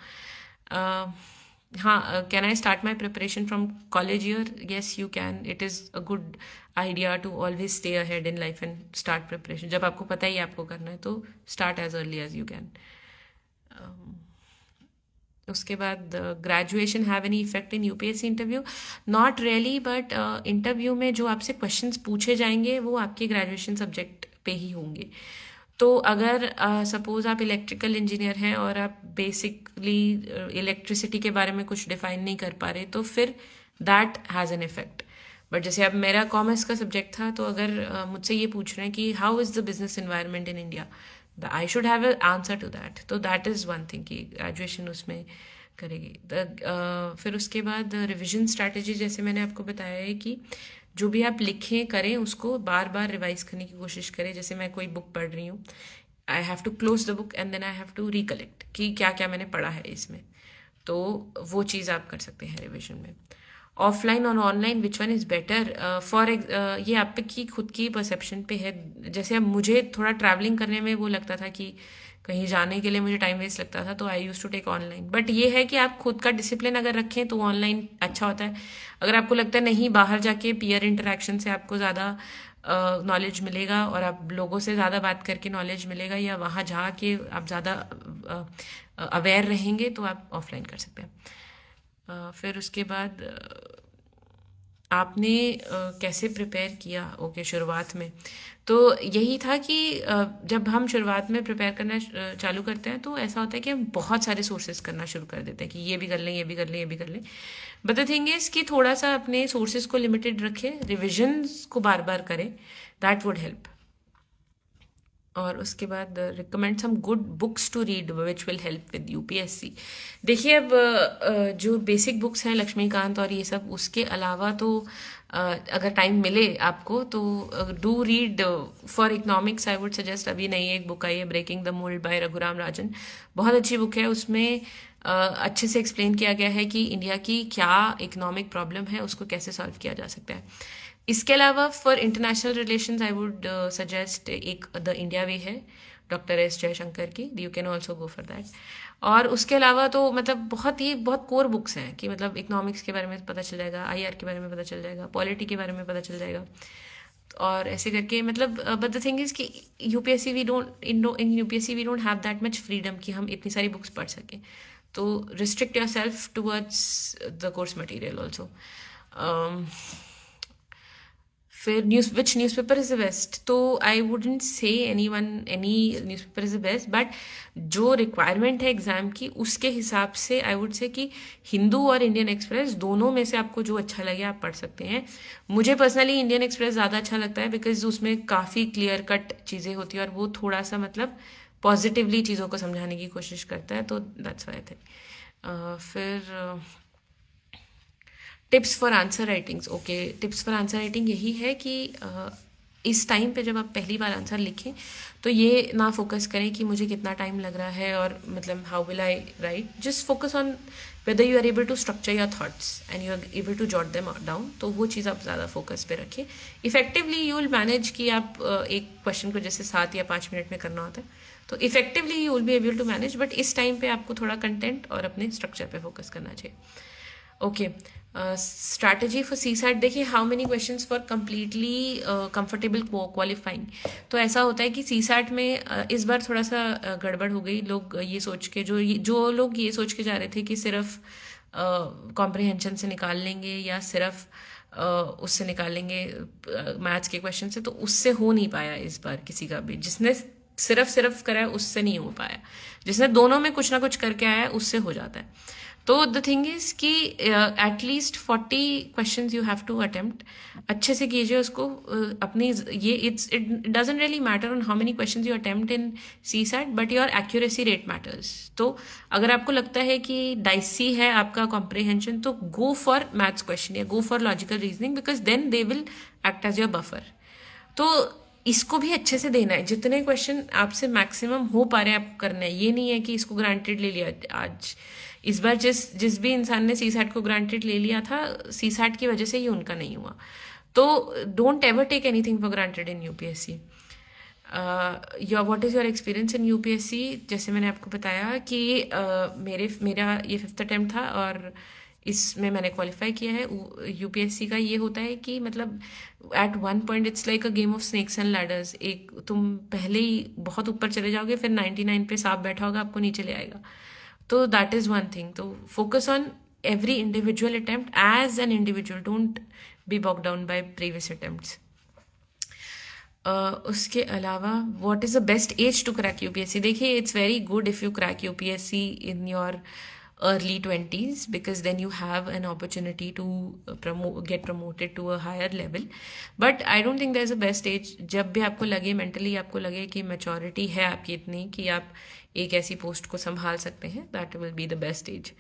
हाँ, can I start my preparation from college year? Yes you can. It is a good idea to always stay ahead in life and start preparation. जब आपको पता ही आपको करना है तो start as early as you can. उसके बाद graduation have any effect in UPSC interview? Not really, but interview में जो आपसे क्वेश्चंस पूछे जाएंगे वो आपके ग्रेजुएशन सब्जेक्ट पे ही होंगे। तो अगर सपोज आप इलेक्ट्रिकल इंजीनियर हैं और आप बेसिकली इलेक्ट्रिसिटी के बारे में कुछ डिफाइन नहीं कर पा रहे, तो फिर that has an effect. But जैसे अब मेरा कॉमर्स का सब्जेक्ट था, तो अगर मुझसे ये पूछ रहे हैं कि how is the business environment in India, I should have an answer to that. So that is one thing कि ग्रेजुएशन उसमें करेगी। फिर उसके बाद रिविजन स्ट्रैटेजी, जैसे मैंने आपको बताया है कि जो भी आप लिखें करें उसको बार बार रिवाइज करने की कोशिश करें। जैसे मैं कोई बुक पढ़ रही हूँ, I have to close the book and then I have to recollect कि क्या क्या मैंने पढ़ा है इसमें। तो वो चीज़ आप कर सकते हैं रिविजन में। ऑफलाइन और online which one is better? For ये आप पे की खुद की परसेप्शन पे है। जैसे अब मुझे थोड़ा ट्रैवलिंग करने में वो लगता था कि कहीं जाने के लिए मुझे टाइम वेस्ट लगता था, तो I use to take online. But ये है कि आप खुद का डिसिप्लिन अगर रखें तो ऑनलाइन अच्छा होता है। अगर आपको लगता है नहीं, बाहर जाके पीयर इंटरेक्शन से आपको ज़्यादा नॉलेज मिलेगा और आप लोगों से ज़्यादा बात करके नॉलेज मिलेगा, या वहाँ जाके आप ज़्यादा अवेयर रहेंगे, तो आप ऑफलाइन कर सकते हैं। फिर उसके बाद आपने कैसे प्रिपेयर किया? ओके, शुरुआत में तो यही था कि जब हम शुरुआत में प्रिपेयर करना चालू करते हैं, तो ऐसा होता है कि हम बहुत सारे सोर्सेज करना शुरू कर देते हैं कि ये भी कर लें, ये भी कर लें, ये भी कर लें। बट द थिंग इज़ कि थोड़ा सा अपने सोर्सेज को लिमिटेड रखें, रिविजन्स को बार बार करें, दैट वुड हेल्प। और उसके बाद recommend some good books to read which will help with UPSC. देखिए अब जो बेसिक बुक्स हैं लक्ष्मीकांत और ये सब, उसके अलावा तो अगर टाइम मिले आपको तो do read for economics. I would suggest, अभी नई एक बुक आई है Breaking the Mould by Raghuram Rajan, बहुत अच्छी बुक है। उसमें अच्छे से एक्सप्लेन किया गया है कि इंडिया की क्या इकोनॉमिक प्रॉब्लम है, उसको कैसे सॉल्व किया जा सकता है। इसके अलावा for international relations I would suggest एक द इंडिया वे है डॉक्टर एस जयशंकर की, you can also go for that. और उसके अलावा तो मतलब बहुत कोर बुक्स हैं कि मतलब इकोनॉमिक्स के बारे में पता चल जाएगा, आईआर के बारे में पता चल जाएगा, पॉलिटी के बारे में पता चल जाएगा, और ऐसे करके मतलब। बट द थिंग इज़ कि UPSC we don't in UPSC we don't have that much freedom कि हम इतनी सारी बुक्स पढ़ सकें। तो restrict your self towards the course material also. फिर which newspaper is the best? तो I wouldn't say any newspaper is the best, but जो रिक्वायरमेंट है एग्ज़ाम की उसके हिसाब से आई वुड से कि हिंदू और इंडियन एक्सप्रेस, दोनों में से आपको जो अच्छा लगे आप पढ़ सकते हैं। मुझे पर्सनली इंडियन एक्सप्रेस ज़्यादा अच्छा लगता है बिकॉज उसमें काफ़ी क्लियर कट चीज़ें होती हैं और वो थोड़ा सा मतलब पॉजिटिवली चीज़ों को समझाने की कोशिश करता है, तो दैट्स व्हाई आई थिंक। फिर tips for answer writings. Okay, tips for answer writing यही है कि इस टाइम पे जब आप पहली बार आंसर लिखें तो ये ना फोकस करें कि मुझे कितना टाइम लग रहा है और मतलब how will I write, just focus on whether you are able to structure your thoughts and you are able to jot them down. तो वो चीज़ आप ज़्यादा फोकस पे रखिए। इफेक्टिवली यू विल मैनेज कि आप एक क्वेश्चन को जैसे 7 या 5 मिनट में करना होता है, तो effectively you will be able to manage. But इस टाइम पे आपको थोड़ा कंटेंट और अपने स्ट्रक्चर पे फोकस करना चाहिए। Okay, strategy for CSAT. देखिए, how many questions for completely comfortable qualifying. तो ऐसा होता है कि सी सैट में इस बार थोड़ा सा गड़बड़ हो गई। लोग ये सोच के जो लोग ये सोच के जा रहे थे कि सिर्फ कॉम्प्रिहेंशन से निकाल लेंगे या सिर्फ उससे निकालेंगे मैथ्स के क्वेश्चन से, तो उससे हो नहीं पाया इस बार किसी का भी। जिसने सिर्फ करा है उससे नहीं हो पाया, जिसने दोनों में कुछ ना कुछ करके आया है उससे हो जाता है। तो द थिंग इज कि at least 40 questions you have to attempt, अच्छे से कीजिए उसको। अपनी ये it doesn't really matter on how many questions you attempt in CSAT, but your accuracy rate matters. तो अगर आपको लगता है कि डाइसी है आपका कॉम्प्रिहेंशन, तो गो फॉर मैथ्स क्वेश्चन या go for logical reasoning, because then they will act as your buffer. तो इसको भी अच्छे से देना है, जितने क्वेश्चन आपसे मैक्सिमम हो पा रहे हैं आपको करना है। ये नहीं है कि इसको ग्रांटेड ले लिया आज। इस बार जिस भी इंसान ने सी सैट को ग्रांटेड ले लिया था, सी सैट की वजह से ही उनका नहीं हुआ। तो don't ever take anything for granted in UPSC. Your what is your experience in UPSC? जैसे मैंने आपको बताया कि मेरा ये 5th अटेम्प्ट था और इसमें मैंने क्वालिफाई किया है। यूपीएससी का ये होता है कि मतलब at one point it's like a game of snakes and ladders. एक तुम पहले ही बहुत ऊपर चले जाओगे, फिर 99 पे सांप बैठा होगा, आपको नीचे ले आएगा। तो दैट इज़ वन थिंग। तो focus on every individual attempt as an individual. Don't be bogged down by previous attempts. उसके अलावा what is the best age to crack UPSC? देखिए, it's very good if you crack UPSC in your early 20s, because then you have an opportunity to get promoted to a higher level. But I don't think there's a best age. जब भी आपको लगे mentally, आपको लगे कि maturity है आपकी इतनी कि आप एक ऐसी पोस्ट को संभाल सकते हैं, that will be the best age.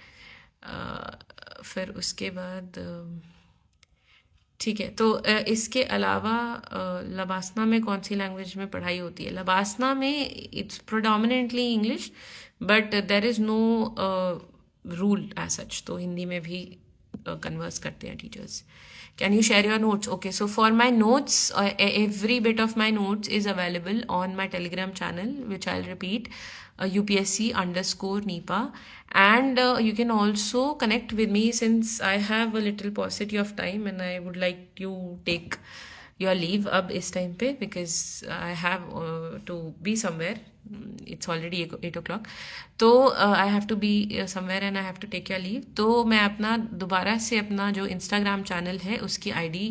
फिर उसके बाद ठीक है। तो इसके अलावा लबासना में कौन सी लैंग्वेज में पढ़ाई होती है? लबासना में it's predominantly English, but there is no rule as such. तो हिंदी में भी कन्वर्स करते हैं teachers. Can you share your notes? Okay, so for my notes, every bit of my notes is available on my Telegram channel, which I'll repeat, UPSC_NEPA. And you can also connect with me, since I have a little paucity of time and I would like to take your leave अब इस time पे, because I have to be somewhere. It's already 8 o'clock. तो I have to be somewhere and I have to take your leave. तो मैं अपना दोबारा से अपना जो इंस्टाग्राम चैनल है उसकी ID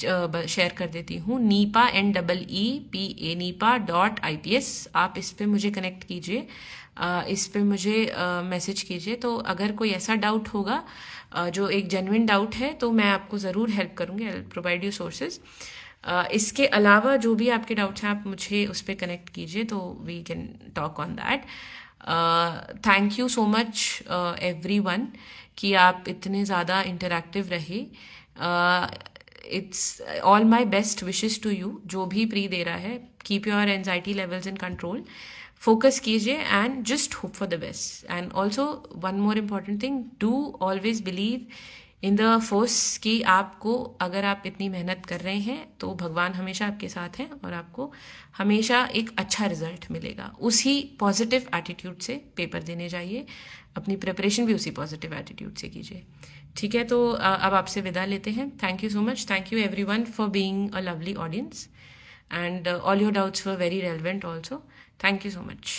शेयर कर देती हूँ, NEPA NEEPA NEPA.IPS। आप इस पे मुझे कनेक्ट कीजिए, इस पे मुझे मैसेज कीजिए। तो अगर कोई ऐसा डाउट होगा जो एक जेन्युइन डाउट है, तो मैं आपको ज़रूर हेल्प करूँगी। I will provide you sources. इसके अलावा जो भी आपके डाउट्स हैं, आप मुझे उस पर कनेक्ट कीजिए, तो we can talk on that. Thank you so much everyone कि आप इतने ज़्यादा इंटरैक्टिव रहे। It's all my best wishes to you. जो भी प्री दे रहा है, keep your anxiety levels in control, focus कीजिए and just hope for the best. And also one more important thing, do always believe in the force कि आपको, अगर आप इतनी मेहनत कर रहे हैं तो भगवान हमेशा आपके साथ हैं और आपको हमेशा एक अच्छा रिजल्ट मिलेगा। उसी पॉजिटिव एटीट्यूड से पेपर देने जाइए, अपनी प्रिपरेशन भी उसी पॉजिटिव एटीट्यूड से कीजिए। ठीक है, तो अब आपसे विदा लेते हैं। Thank you so much. Thank you everyone for being a lovely audience, and all your doubts were very relevant also. Thank you so much.